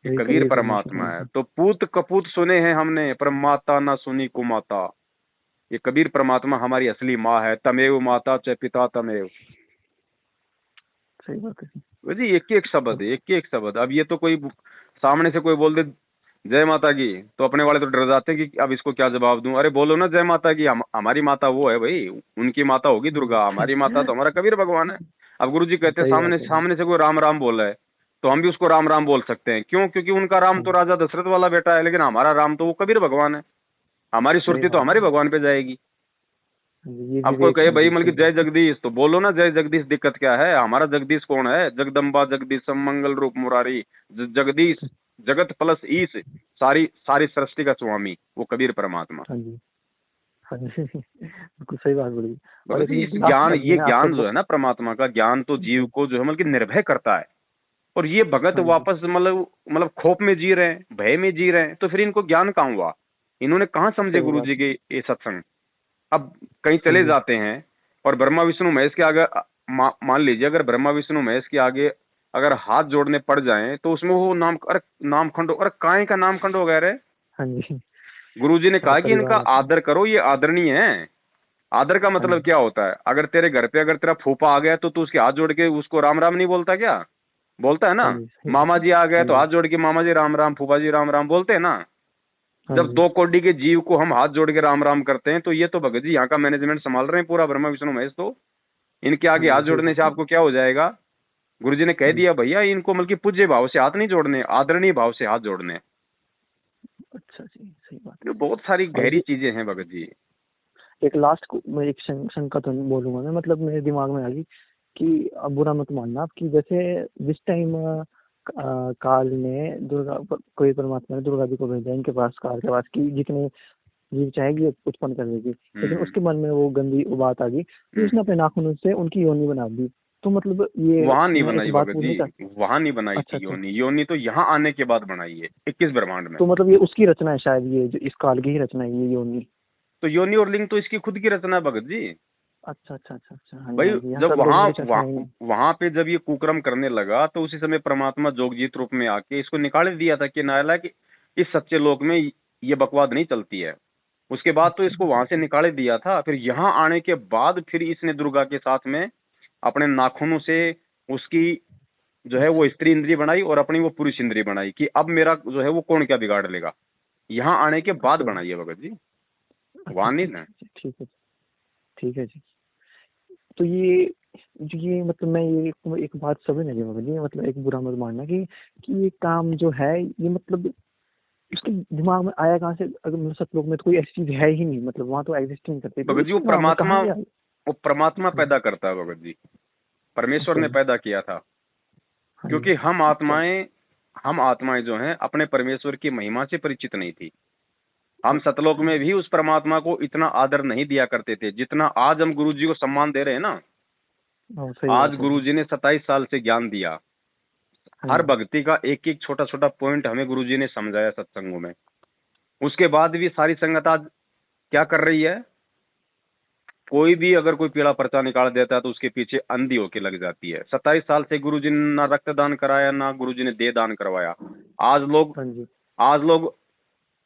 ये कबीर परमात्मा है। तो पूत कपूत सुने हैं हमने, पर माता ना सुनी कुमाता। ये कबीर परमात्मा हमारी असली माँ है। तमेव माता च पिता तमेव। सही बात है जी, एक शब्द है, एक शब्द। अब ये तो कोई सामने से कोई बोल दे जय माता की, तो अपने वाले तो डर जाते हैं कि अब इसको क्या जवाब दूं। अरे बोलो ना जय माता की, हमारी माता वो है भाई, उनकी माता होगी दुर्गा, हमारी माता तो हमारा कबीर भगवान है। अब गुरु जी कहते हैं सामने से कोई राम राम बोला है तो हम भी उसको राम राम बोल सकते हैं। क्यों? क्योंकि उनका राम तो राजा दशरथ वाला बेटा है, लेकिन हमारा राम तो वो कबीर भगवान है। हमारी सुरती तो हमारे भगवान पे जाएगी। अब कोई कहे भाई मतलब जय जगदीश, तो बोलो ना जय जगदीश, दिक्कत क्या है? हमारा जगदीश कौन है? जगदम्बा जगदीश मंगल रूप मुरारी। जगदीश जगत प्लस ईश, सारी सृष्टि का स्वामी वो कबीर परमात्मा। बिल्कुल सही बात बोली। और इस ज्ञान, ये ज्ञान जो है ना परमात्मा का ज्ञान, तो जीव को जो है मतलब निर्भय करता है। और ये भगत वापस मतलब खौफ में जी रहे हैं, भय में जी रहे हैं, तो फिर इनको ज्ञान कहाँ हुआ? इन्होंने कहाँ समझे गुरु जी के ये सत्संग? अब कहीं चले जाते हैं और ब्रह्मा विष्णु महेश के आगे मान लीजिए, अगर ब्रह्मा विष्णु महेश के आगे अगर हाथ जोड़ने पड़ जाएं तो उसमें वो नामखंड, अरे काय का नामखंड हो गया रे। गुरु जी ने कहा कि इनका आदर करो, ये आदरणीय है। आदर का मतलब क्या होता है? अगर तेरे घर पे अगर तेरा फूफा आ गया तो तू उसके हाथ जोड़ के उसको राम राम नहीं बोलता क्या? बोलता है ना। मामा जी आ गए तो हाथ जोड़ के मामा जी राम राम, फूफा जी राम राम बोलते हैं ना। जब 2 कोटि के जीव को हम हाथ जोड़ के राम राम करते हैं, तो ये तो भगत जी यहाँ का मैनेजमेंट संभाल रहे हैं पूरा, ब्रह्मा विष्णु महेश। तो इनके आगे हाथ जोड़ने से आपको क्या हो जाएगा? गुरुजी ने कह दिया भैया इनको मतलब पूज्य भाव से हाथ नहीं जोड़ने, आदरणीय भाव से हाथ जोड़ने। अच्छा जी, सही बात है। बहुत सारी गहरी चीजें हैं भगत जी। एक लास्ट को मैं एक शंका तो बोलूंगा मैं, मतलब मेरे दिमाग में आ गई कि अब बुरा मत मानना आप, कि जैसे जिस टाइम काल ने दुर्गा, कोई परमात्मा ने दुर्गा जी को भेजा इनके पास, काल के पास, कि जितने जीव चाहेगी उत्पन्न कर देगी, लेकिन उसके मन में वो गंदी बात आ गई तो उसने अपने नाखून से उनकी योनि बना दी। तो मतलब ये वहां नहीं बनाई भगत जी, वहां नहीं बनाई थी योनि। योनि तो यहाँ आने के बाद बनाई है 21 ब्रह्मांड में। तो मतलब ये उसकी रचना है शायद, ये जो इस काल की ही रचना है ये योनि। तो योनि और लिंग तो इसकी खुद की रचना है भगत जी। अच्छा। भाई जब वहां पे जब ये कुकर्म करने लगा तो उसी समय परमात्मा जोगजीत रूप में आके इसको निकाल दिया था कि नायला कि इस सच्चे लोक में ये बकवाद नहीं चलती है। उसके बाद तो इसको वहां से निकाल दिया था। फिर यहाँ आने के बाद फिर इसने दुर्गा के साथ में अपने नाखूनों से उसकी जो है वो स्त्री इंद्री बनाई और अपनी वो पुरुष इंद्री बनाई कि अब मेरा जो है वो कौन क्या बिगाड़ लेगा। यहाँ आने के बाद बनाई है भगत जी, वहां नहीं ना। ठीक है जी। तो ये मतलब मैं ये एक बात समझ नहीं भगत जी, मतलब एक बुरा मत मानना कि ये काम जो है ये मतलब उसके दिमाग में आया कहाँ से? अगर सतलोक में तो कोई ऐसी चीज है ही नहीं, मतलब वहाँ तो एग्जिस्ट नहीं करती। भगत जी वो परमात्मा पैदा करता है भगत जी। परमेश्वर ने पैदा किया था, क्योंकि हम आत्माएं जो हैं अपने परमेश्वर की महिमा से परिचित नहीं थी। हम सतलोक में भी उस परमात्मा को इतना आदर नहीं दिया करते थे जितना आज हम गुरु जी को सम्मान दे रहे हैं ना। आज गुरु जी ने 27 साल से ज्ञान दिया, हर भक्ति का एक एक छोटा छोटा पॉइंट हमें गुरु जी ने समझाया सत्संगों में। उसके बाद भी सारी संगत आज क्या कर रही है, कोई भी अगर कोई पीला पर्चा निकाल देता है तो उसके पीछे अंधी होके लग जाती है। 27 साल से गुरु जी ने ना रक्तदान कराया, ना गुरु जी ने देह दान करवाया। आज लोग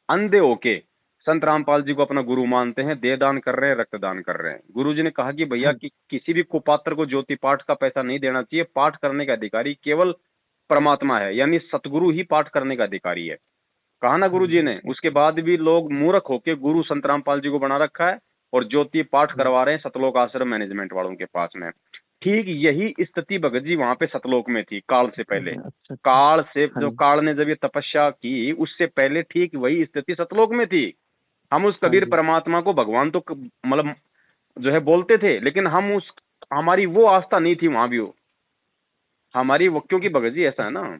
अंधे होके संत रामपाल जी को अपना गुरु मानते हैं, देह दान कर रहे हैं, रक्तदान कर रहे हैं। गुरु जी ने कहा कि भैया कि किसी भी कुपात्र को ज्योति पाठ का पैसा नहीं देना चाहिए। पाठ करने का अधिकारी केवल परमात्मा है, यानी सतगुरु ही पाठ करने का अधिकारी है, कहा ना गुरु जी ने। उसके बाद भी लोग मूर्ख होके गुरु संत रामपाल जी को बना रखा है और ज्योति पाठ करवा रहे हैं सतलोक आश्रम मैनेजमेंट वालों के पास में। ठीक यही स्थिति भगत जी वहां पे सतलोक में थी काल से पहले। काल से जो काल ने जब ये तपस्या की उससे पहले ठीक वही स्थिति सतलोक में थी। हम उस कबीर परमात्मा को भगवान तो मतलब जो है बोलते थे, लेकिन हमारी वो आस्था नहीं थी वहां भी वो हमारी वो। क्योंकि भगत जी ऐसा है ना,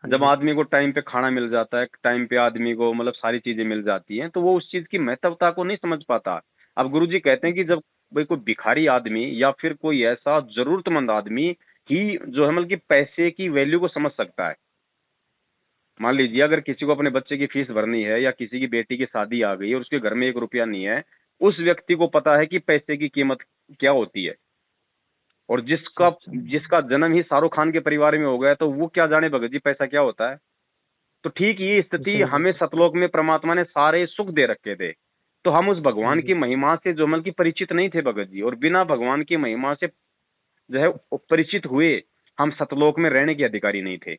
जब आदमी को टाइम पे खाना मिल जाता है, टाइम पे आदमी को मतलब सारी चीजें मिल जाती हैं, तो वो उस चीज की महत्वता को नहीं समझ पाता। अब गुरु जी कहते हैं कि जब भाई कोई भिखारी आदमी या फिर कोई ऐसा जरूरतमंद आदमी ही जो है मतलब कि पैसे की वैल्यू को समझ सकता है। मान लीजिए अगर किसी को अपने बच्चे की फीस भरनी है या किसी की बेटी की शादी आ गई और उसके घर में 1 रुपया नहीं है, उस व्यक्ति को पता है कि पैसे की कीमत क्या होती है। और जिसका जन्म ही शाहरुख खान के परिवार में हो गया तो वो क्या जाने भगत जी पैसा क्या होता है। तो ठीक ये स्थिति हमें सतलोक में परमात्मा ने सारे सुख दे रखे थे, तो हम उस भगवान की महिमा से जो मतलब की परिचित नहीं थे भगत जी। और बिना भगवान की महिमा से जो है परिचित हुए हम सतलोक में रहने के अधिकारी नहीं थे।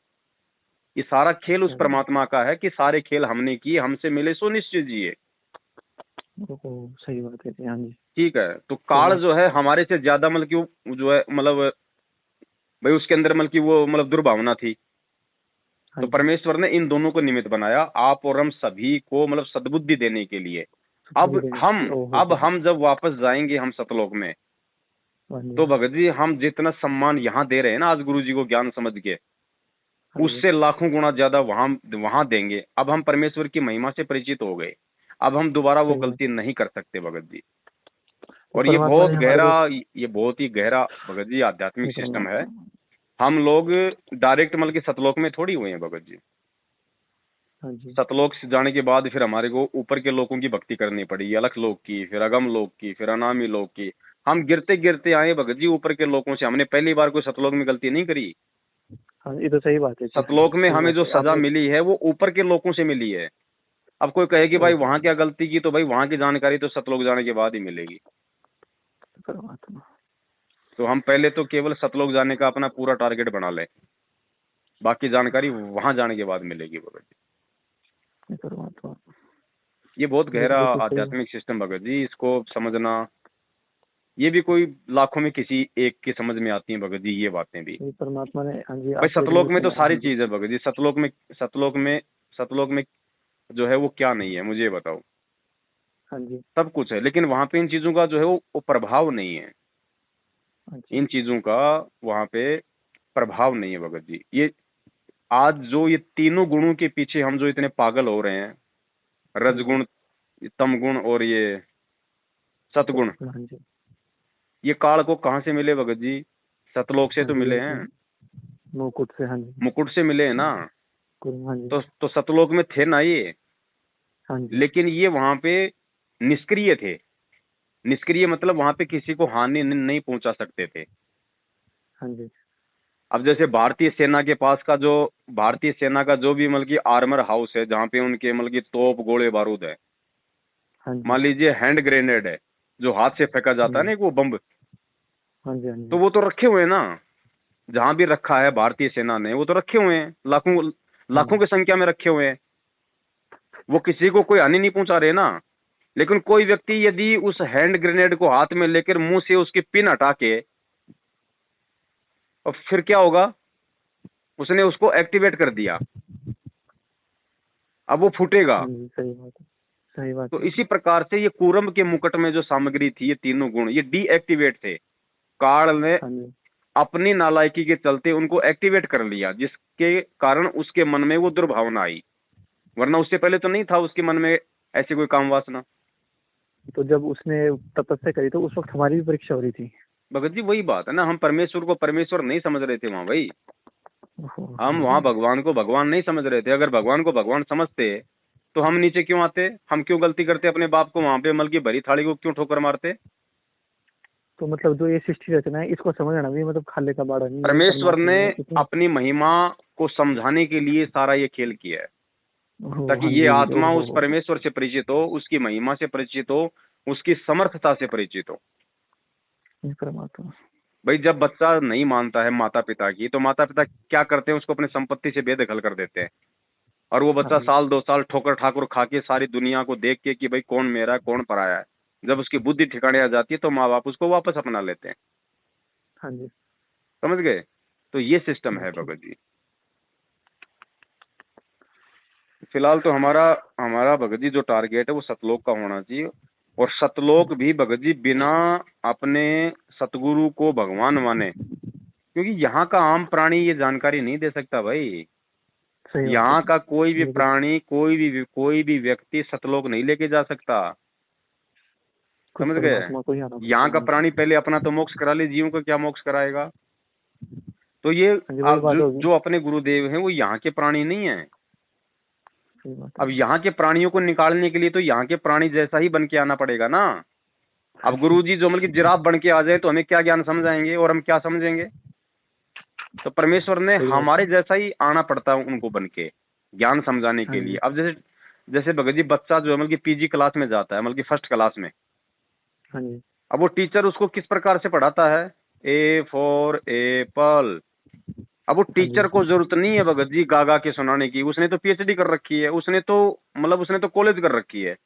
ये सारा खेल उस परमात्मा का है कि सारे खेल हमने किए, हमसे मिले सो निश्चित जिए। सही बात है। हाँ जी ठीक है। तो काल जो है हमारे से ज्यादा मतलब कि जो है मतलब भाई उसके अंदर मतलब की वो मतलब दुर्भावना थी। तो परमेश्वर ने इन दोनों को निमित्त बनाया, आप और हम सभी को मतलब सद्बुद्धि देने के लिए। अब हम जब वापस जाएंगे हम सतलोक में, तो भगत जी हम जितना सम्मान यहाँ दे रहे हैं ना आज गुरु जी को ज्ञान समझ के, उससे लाखों गुना ज्यादा वहां देंगे। अब हम परमेश्वर की महिमा से परिचित हो गए, अब हम दोबारा वो गलती नहीं कर सकते भगत जी। और ये बहुत ही गहरा भगत जी आध्यात्मिक सिस्टम है। हम लोग डायरेक्ट मतलब कि सतलोक में थोड़ी हुए हैं भगत जी। सतलोक से जाने के बाद फिर हमारे को ऊपर के लोगों की भक्ति करनी पड़ी, अलख लोक की, फिर अगम लोक की, फिर अनामी लोक की। हम गिरते गिरते आए भगत जी ऊपर के लोगों से। हमने पहली बार कोई सतलोक में गलती नहीं करी। ये तो सही बात है। सतलोक में हमें जो सजा मिली है वो ऊपर के लोगों से मिली है। अब कोई कहे कि भाई वहां क्या गलती की, तो भाई वहां की जानकारी तो सतलोक जाने के बाद ही मिलेगी। तो हम पहले तो केवल सतलोक जाने का अपना पूरा टारगेट बना लें, बाकी जानकारी वहां जाने के बाद मिलेगी भगत जी। ये बहुत गहरा आध्यात्मिक सिस्टम भगत जी, इसको समझना ये भी कोई लाखों में किसी एक के समझ में आती है भगत जी ये बातें भी। परमात्मा ने भाई सतलोक में तो सारी चीज है भगत जी। सतलोक में जो है वो क्या नहीं है मुझे बताओ। सब कुछ है, लेकिन वहां पे इन चीजों का जो है वो प्रभाव नहीं है। इन चीजों का वहां पे प्रभाव नहीं है भगत जी। ये आज जो ये तीनों गुणों के पीछे हम जो इतने पागल हो रहे हैं, रजगुण, तमगुण और ये सतगुण, ये काल को कहाँ से मिले भगत जी? सतलोक से तो मिले हैं, मुकुट से। मुकुट से मिले हैं ना। तो सतलोक में थे ना ये, लेकिन ये वहां पे निष्क्रिय थे। निष्क्रिय मतलब वहां पे किसी को हानि नहीं पहुंचा सकते थे। अब जैसे भारतीय सेना के पास का भारतीय सेना का जो भी मतलब की आर्मर हाउस है, जहाँ पे उनके मतलब की तोप गोले बारूद है, मान लीजिए हैंड ग्रेनेड है जो हाथ से फेंका जाता है ना वो बम, तो वो तो रखे हुए हैं ना। जहां भी रखा है भारतीय सेना ने वो तो रखे हुए हैं, लाखों की संख्या में रखे हुए हैं। वो किसी को कोई हानि नहीं पहुंचा रहे ना। लेकिन कोई व्यक्ति यदि उस हैंड ग्रेनेड को हाथ में लेकर मुंह से उसकी पिन हटा के, और फिर क्या होगा, उसने उसको एक्टिवेट कर दिया, अब वो फूटेगा। सही बात। तो इसी प्रकार से ये कूरम के मुकुट में जो सामग्री थी, ये तीनों गुण ये डीएक्टिवेट थे। काल ने अपनी नालायकी के चलते उनको एक्टिवेट कर लिया, जिसके कारण उसके मन में वो दुर्भावना आई, वरना उससे पहले तो नहीं था उसके मन में ऐसी कोई काम वासना। तो जब उसने तपस्या करी तो उस वक्त हमारी भी परीक्षा हो रही थी। भगत जी वही बात है ना, हम परमेश्वर को परमेश्वर नहीं समझ रहे थे वहां भाई, हम वहां भगवान को भगवान नहीं समझ रहे थे। अगर भगवान को भगवान समझते तो हम नीचे क्यों आते, हम क्यों गलती करते, अपने बाप को वहां पे मल की भरी थाली को क्यों ठोकर मारते। तो मतलब जो ये सृष्टि रचना है इसको समझना भी मतलब खाले का बाड़ा नहीं है। परमेश्वर ने अपनी महिमा को समझाने के लिए सारा ये खेल किया है, ताकि ये आत्मा उस परमेश्वर से परिचित हो, उसकी महिमा से परिचित हो, उसकी समर्थता से परिचित हो। परमात्मा भाई जब बच्चा नहीं मानता है माता पिता की, तो माता पिता क्या करते हैं, उसको अपनी संपत्ति से बेदखल कर देते हैं, और वो बच्चा साल 2 साल ठोकर ठाकुर खा के सारी दुनिया को देख के कि भाई कौन मेरा है कौन पराया है, जब उसकी बुद्धि ठिकाने आ जाती है तो माँ बाप उसको वापस अपना लेते हैं। हाँ जी, समझ गए। तो ये सिस्टम है भगत जी। फिलहाल तो हमारा भगत जी जो टारगेट है वो सतलोक का होना चाहिए, और सतलोक भी भगत जी बिना अपने सतगुरु को भगवान माने, क्योंकि यहाँ का आम प्राणी ये जानकारी नहीं दे सकता भाई। यहाँ का कोई भी प्राणी कोई भी व्यक्ति सतलोक नहीं लेके जा सकता। समझ गए। यहाँ का प्राणी पहले अपना तो मोक्ष करा ले, जीवों को क्या मोक्ष कराएगा। तो ये जो अपने गुरुदेव हैं वो यहाँ के प्राणी नहीं है। अब यहाँ के प्राणियों को निकालने के लिए तो यहाँ के प्राणी जैसा ही बन के आना पड़ेगा ना। अब गुरुजी जो मतलब जिराफ बन के आ जाए तो हमें क्या ज्ञान समझाएंगे और हम क्या समझेंगे। तो परमेश्वर ने हमारे जैसा ही आना पड़ता है उनको बन के ज्ञान समझाने के लिए। अब जैसे भगत जी बच्चा जो है मतलब पीजी क्लास में जाता है, मतलब फर्स्ट क्लास में, अब वो टीचर उसको किस प्रकार से पढ़ाता है, ए फॉर एप्पल। अब वो टीचर को जरूरत नहीं है भगत जी गा के सुनाने की, उसने तो पीएचडी कर रखी है, उसने तो कॉलेज कर रखी है।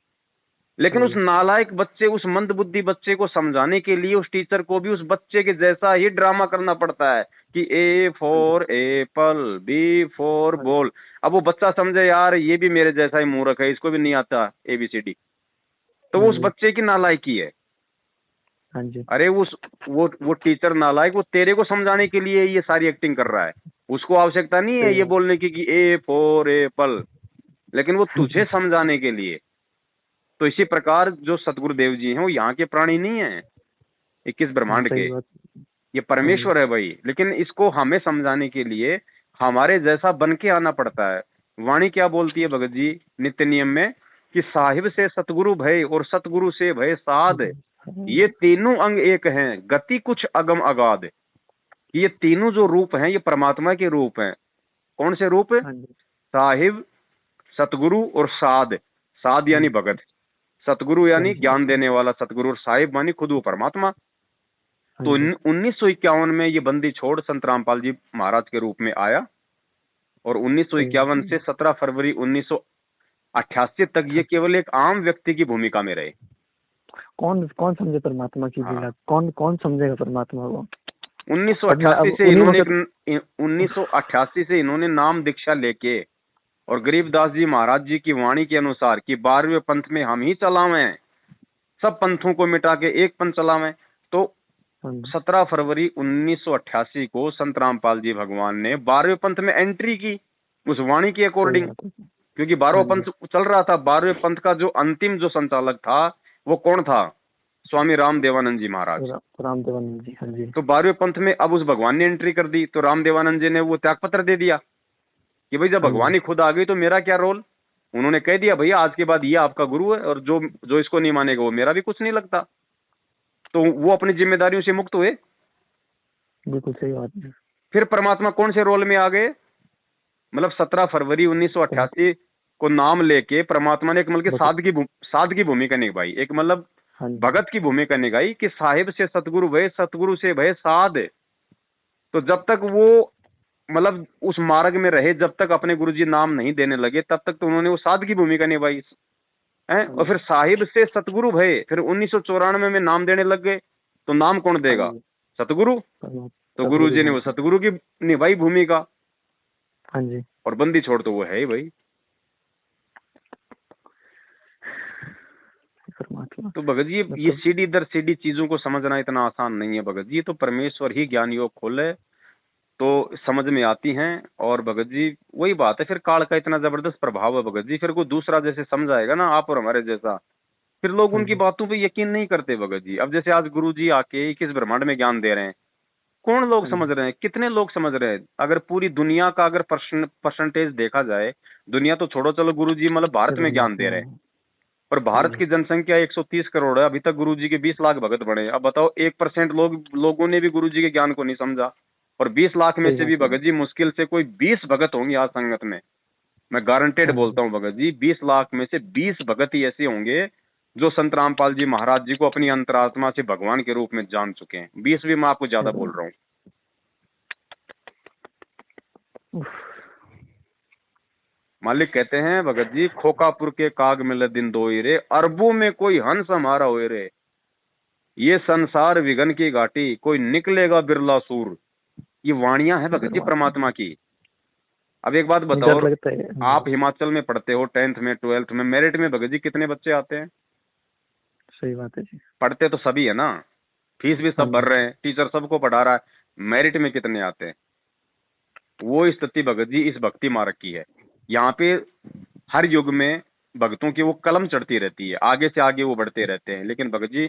लेकिन उस नालायक बच्चे, उस मंद बुद्धि बच्चे को समझाने के लिए उस टीचर को भी उस बच्चे के जैसा ही ड्रामा करना पड़ता है कि A for apple, B for ball. अब वो बच्चा समझे यार ये भी मेरे जैसा ही मूर्ख है, इसको भी नहीं आता ABCD, तो वो उस बच्चे की नालायकी है। अरे वो टीचर नालायक वो तेरे को समझाने के लिए ये सारी एक्टिंग कर रहा है, उसको आवश्यकता नहीं है ये बोलने की कि ए फॉर एप्पल, लेकिन वो तुझे समझाने के लिए। तो इसी प्रकार जो सतगुरुदेव जी हैं वो यहाँ के प्राणी नहीं है 21 ब्रह्मांड के, ये परमेश्वर है भाई। लेकिन इसको हमें समझाने के लिए हमारे जैसा बन के आना पड़ता है। वाणी क्या बोलती है भगत जी नित्य नियम में कि साहिब से सतगुरु भय और सतगुरु से भय साध, ये तीनों अंग एक हैं, गति कुछ अगम अगाध। ये तीनों जो रूप हैं ये परमात्मा के रूप हैं। कौन से रूप? साहिब, सतगुरु और साध। साध यानी भगत, सतगुरु यानी ज्ञान देने वाला सतगुरु, और साहिब मानी खुद वो परमात्मा। तो 1951 में ये बंदी छोड़ संत रामपाल जी महाराज के रूप में आया, और 1951 से 17 फरवरी 1988 तक ये केवल एक आम व्यक्ति की भूमिका में रहे। कौन समझे परमात्मा की लीला? कौन समझेगा परमात्मा को? 1988 से इन्होंने नाम दीक्षा लेके और गरीबदास जी महाराज जी की वाणी के अनुसार कि 12वें पंथ में हम ही चलावें, सब पंथों को मिटा के एक पंथ चलावें। तो 17 फरवरी 1988 को संत रामपाल जी भगवान ने 12वें पंथ में एंट्री की उस वाणी के अकॉर्डिंग, क्योंकि 12वां पंथ चल रहा था। 12वें पंथ का जो अंतिम जो संचालक था वो कौन था? स्वामी रामदेवानंद जी महाराज। रामदेवानंद जी, हाँ जी। तो 12वें पंथ में अब उस भगवान ने एंट्री कर दी, तो रामदेवानंद जी ने वो त्याग पत्र दे दिया कि भाई जब भगवान ही खुद आ गई तो मेरा क्या रोल। उन्होंने कह दिया भैया आज के बाद ये आपका गुरु है, और जो इसको नहीं मानेगा वो मेरा भी कुछ नहीं लगता। तो वो अपनी जिम्मेदारियों से मुक्त हुए। बिल्कुल सही बात है। फिर परमात्मा कौन से रोल में आ गए? मतलब 17 फरवरी 1988 को नाम लेके परमात्मा ने एक मतलब साध की भूमिका निभाई, एक मतलब भगत की भूमिका निभाई कि साहिब से सतगुरु भय, सतगुरु से भय साध। तो जब तक वो मतलब उस मार्ग में रहे, जब तक अपने गुरुजी नाम नहीं देने लगे, तब तक तो उन्होंने वो साध की भूमिका निभाई है। और फिर साहिब से सतगुरु भय, फिर 1994 में नाम देने लग गए, तो नाम कौन देगा? सतगुरु। तो गुरुजी ने वो सतगुरु की निभाई भूमिका। हाँ जी। और बंदी छोड़ तो वो है ही भाई। परमात्मा। तो भगत जी ये सीढ़ी दर सीढ़ी चीजों को समझना इतना आसान नहीं है भगत जी, तो परमेश्वर ही ज्ञान योग खोले तो समझ में आती हैं। और भगत जी वही बात है, फिर काल का इतना जबरदस्त प्रभाव है भगत जी, फिर कोई दूसरा जैसे समझाएगा ना आप और हमारे जैसा, फिर लोग उनकी बातों पे यकीन नहीं करते भगत जी। अब जैसे आज गुरु जी आके किस ब्रह्मांड में ज्ञान दे रहे हैं, कौन लोग समझ रहे हैं, कितने लोग समझ रहे हैं? अगर पूरी दुनिया का अगर परसेंटेज देखा जाए, दुनिया तो छोड़ो, चलो गुरु जी मतलब भारत में ज्ञान दे रहे हैं, और भारत की जनसंख्या 130 करोड़ है, अभी तक गुरु जी के 20 लाख भगत बने। अब बताओ 1% लोगों ने भी गुरु जी के ज्ञान को नहीं समझा, और 20 लाख में से भी भगत जी मुश्किल से कोई 20 भगत होंगे आज संगत में। मैं गारंटेड बोलता हूँ भगत जी, 20 लाख में से 20 भगत ही ऐसे होंगे जो संत रामपाल जी महाराज जी को अपनी अंतरात्मा से भगवान के रूप में जान चुके हैं। 20 भी मैं आपको ज्यादा बोल रहा हूँ। मालिक कहते हैं भगत जी, खोकापुर के काग मिले दिन दो रे, अरबों में कोई हंस हमारा होए रे, ये संसार विघन की घाटी, कोई निकलेगा बिरला सूर। ये वाणियां हैं भगत जी परमात्मा की। अब एक बात बताओ, आप हिमाचल में पढ़ते हो 10th में 12th में, मेरिट में भगत जी कितने बच्चे आते हैं? सही बात है जी। पढ़ते तो सभी है ना, फीस भी सब भर रहे हैं, टीचर सबको पढ़ा रहा है, मेरिट में कितने आते हैं? वो स्थिति भगत जी इस भक्ति मार्ग की है। यहाँ पे हर युग में भक्तों की वो कलम चढ़ती रहती है, आगे से आगे वो बढ़ते रहते हैं, लेकिन भगत जी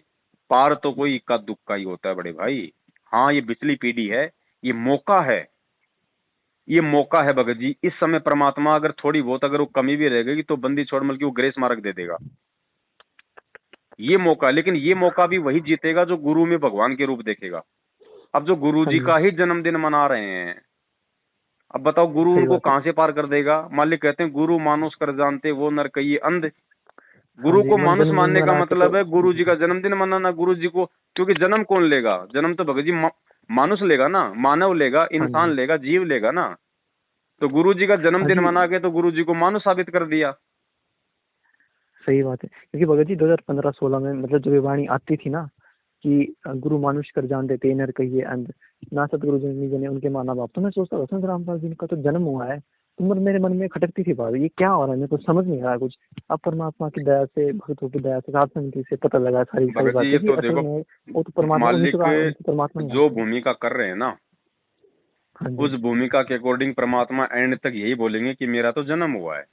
पार तो कोई इक्का दुक्का ही होता है बड़े भाई। हाँ ये पिछली पीढ़ी है, ये मौका है, ये मौका है भगत जी। इस समय परमात्मा अगर थोड़ी बहुत अगर वो कमी भी रह गई तो बंदी छोड़ मल की वो ग्रेस मार्ग दे देगा, ये मौका। लेकिन ये मौका भी वही जीतेगा जो गुरु में भगवान के रूप देखेगा। अब जो गुरु जी का ही जन्मदिन मना रहे हैं, अब बताओ गुरु उनको कहां से पार कर देगा? मालिक कहते हैं गुरु मानुष कर जानते वो नर कहिए अंध। गुरु को मानुष मानने का मतलब है गुरु जी का जन्मदिन मनाना। गुरु जी को क्योंकि जन्म कौन लेगा? जन्म तो भगत जी मानुष लेगा ना, मानव लेगा, इंसान लेगा, जीव लेगा ना। तो गुरु जी का जन्मदिन मना के तो गुरु जी को मानुष साबित कर दिया। सही बात है, क्योंकि भगत जी 2015-16 में मतलब जब ये वाणी आती थी ना कि गुरु मानुष कर जान देते नर कहिए अंध, ना सतगुरु जी ने उनके माना बाप, तो मैं सोचता था संत रामपाल जी का तो जन्म हुआ है, तो मेरे मन में खटकती थी बात, ये क्या हो रहा है, मेरे को समझ नहीं आ रहा कुछ। अब परमात्मा की दया से, भक्तों की दया से, साधु से पता लगा सारी बातें। तो देखो वो तो परमात्मा जो भूमिका कर रहे हैं ना, उस भूमिका के अकॉर्डिंग परमात्मा एंड तक यही बोलेंगे कि मेरा तो जन्म हुआ है।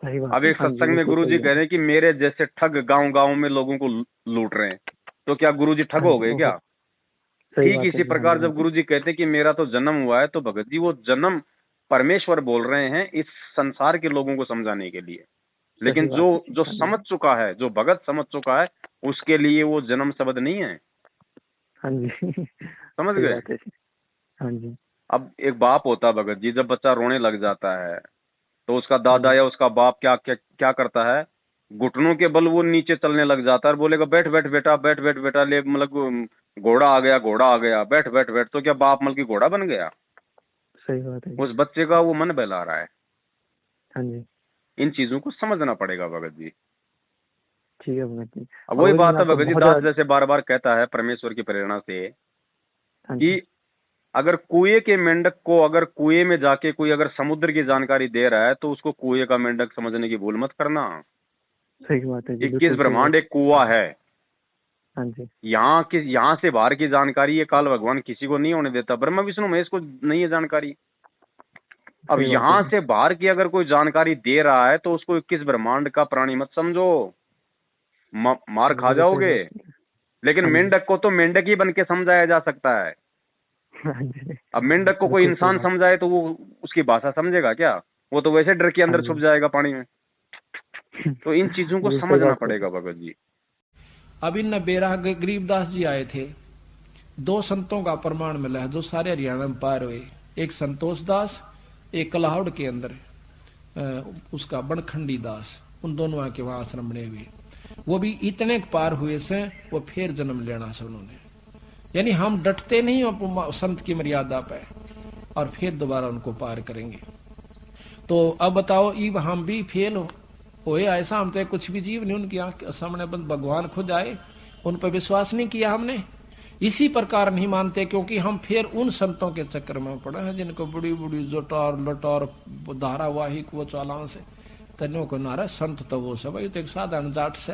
अब एक सत्संग में गुरु जी कह रहे हैं कि मेरे जैसे ठग गांव-गांव में लोगों को लूट रहे हैं, तो क्या गुरु जी ठग हो गए क्या? ठीक इसी प्रकार जब गुरु जी कहते हैं कि मेरा तो जन्म हुआ है, तो भगत जी वो जन्म परमेश्वर बोल रहे हैं इस संसार के लोगों को समझाने के लिए। लेकिन जो समझ चुका है, जो भगत समझ चुका है, उसके लिए वो जन्म शब्द नहीं है। हाँ जी, समझ गए? हाँ जी। अब एक बाप होता भगत जी, जब बच्चा रोने लग जाता है तो उसका दादा या उसका बाप क्या करता है? घुटनों के बल वो नीचे चलने लग जाता है और बोलेगा बैठ बैठ बेटा, बैठ बैठ बेटा, ले मतलब घोड़ा आ गया, घोड़ा आ गया, बैठ बैठ बैठ। तो क्या बाप मतलब की घोड़ा बन गया? सही बात है। उस बच्चे का वो मन बहला रहा है। हाँ जी, इन चीजों को समझना पड़ेगा भगत जी। ठीक है भगत जी। अब वही बात है भगत जी, दास जैसे बार बार कहता है परमेश्वर की प्रेरणा से कि अगर कुएं के मेंढक को अगर कुएं में जाके कोई अगर समुद्र की जानकारी दे रहा है तो उसको कुएं का मेंढक समझने की भूल मत करना। सही बात है जी। 21 ब्रह्मांड एक कुआं है। हाँ जी। यहाँ से बाहर की जानकारी ये काल भगवान किसी को नहीं होने देता, ब्रह्मा विष्णु महेश को नहीं है जानकारी। अब यहाँ से बाहर की अगर कोई जानकारी दे रहा है तो उसको 21 ब्रह्मांड का प्राणी मत समझो, मार खा जाओगे। लेकिन मेंढक को तो मेंढक ही बन के समझाया जा सकता है। अब मेंढक को कोई इंसान समझाए तो वो उसकी भाषा समझेगा क्या? वो तो वैसे डर के अंदर छुप जाएगा पानी में। तो इन चीजों को समझना पड़ेगा भगत जी। अब इन बेरा गरीबदास जी आए थे, 2 संतों का प्रमाण मिला है जो सारे हरियाणा में पार हुए। एक संतोष दास, एक कलाहौड़ के अंदर उसका बनखंडी दास, उन दोनों आके वहां आश्रम बने हुए। वो भी इतने पार हुए से वो फिर जन्म लेना से उन्होंने, यानी हम डटते नहीं हो संत की मर्यादा पे और फिर दोबारा उनको पार करेंगे। तो अब बताओ, इब हम भी फेल होए ऐसा? हम तो कुछ भी जीव नहीं उनकी आंख सामने भगवान खुद आए, उन पर विश्वास नहीं किया हमने, इसी प्रकार नहीं मानते क्योंकि हम फिर उन संतों के चक्कर में पड़े हैं जिनको बड़ी बड़ी जोटार लटार धारावाहिक वो चालान से तनों को नारा संत तो वो सब, ये तो एक साधारण जाट से।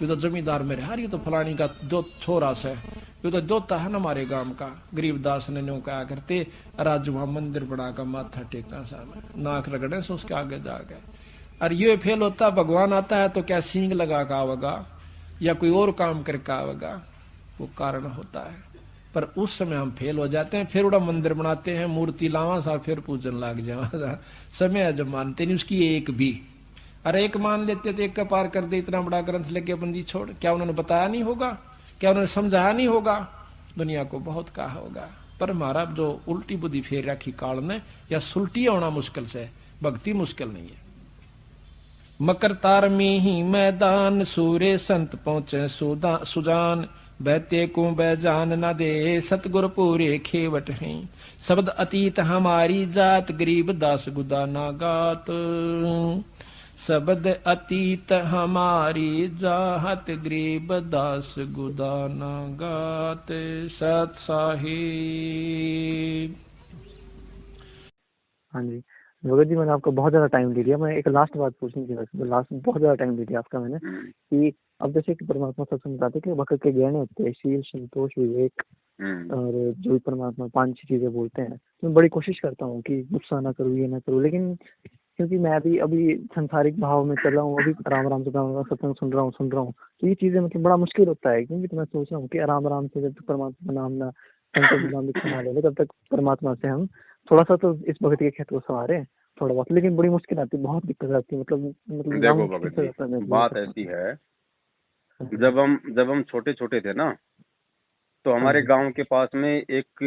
ये तो जमींदार मेरे यार, ये तो फलानी का दो छोरा से, ये तो दोता है ना हमारे गांव का। गरीबदास ने न्यू कहा करते, राजू वहां मंदिर बना कर माथा टेकना सामने, नाक रगड़े से उसके आगे जाके। और ये फेल होता, भगवान आता है तो क्या सींग लगा का आवेगा या कोई और काम करके आवेगा, वो कारण होता है। पर उस समय हम फेल हो जाते हैं, फिर उड़ा मंदिर बनाते हैं, मूर्ति लावा सा, फिर पूजन लग जावा। समय जब मानते नहीं उसकी एक भी। अरे एक मान लेते थे, एक का पार कर दे, इतना बड़ा ग्रंथ लेके बंदी छोड़, क्या उन्होंने बताया नहीं होगा, क्या उन्होंने समझाया नहीं होगा, दुनिया को बहुत कहा होगा। पर हमारा जो उल्टी बुद्धि फेर रखी काल ने, या सुलटी होना मुश्किल से, भक्ति मुश्किल नहीं है। मकर तार में ही मैदान, सूर्य संत पहुंचे सुजान, बहते को बैजान न दे, सतगुर पूरे खेवट हैं, शब्द अतीत हमारी जात, गरीब दास गुदा ना गात। शब्द अतीत हमारी जात, गरीब दास गुदा ना गात। सत साहिब। हाँ जी भगत जी, मैंने आपका बहुत ज्यादा टाइम ले लिया। मैं एक लास्ट बात पूछनी थी, वैसे लास्ट बहुत ज्यादा टाइम ले लिया आपका मैंने, कि अब जैसे कि परमात्मा सत्संग बताते कि भक्त के गहने होते हैं, शील, संतोष, विवेक, और जो भी परमात्मा 5 चीजें बोलते हैं। तो मैं बड़ी कोशिश करता हूँ कि गुस्सा ना करूँ, ये ना करूँ, लेकिन क्योंकि मैं अभी संसारिक भाव में चल रहा हूँ, अभी राम राम से सत्संग सुन रहा हूँ, तो ये चीजें मतलब बड़ा मुश्किल होता है। क्योंकि तो मैं सोच रहा हूँ कि आराम आराम से जब तक परमात्मा का नाम ना संकल्प नाम लिखना ले, तब तक परमात्मा से हम थोड़ा सा तो इस भक्ति के खेत को संवारे थोड़ा बहुत, लेकिन बड़ी मुश्किल आती है, बहुत दिक्कत आती है। मतलब देखो भगत जी, बात ऐसी है, जब हम छोटे छोटे थे ना, तो हमारे गांव के पास में एक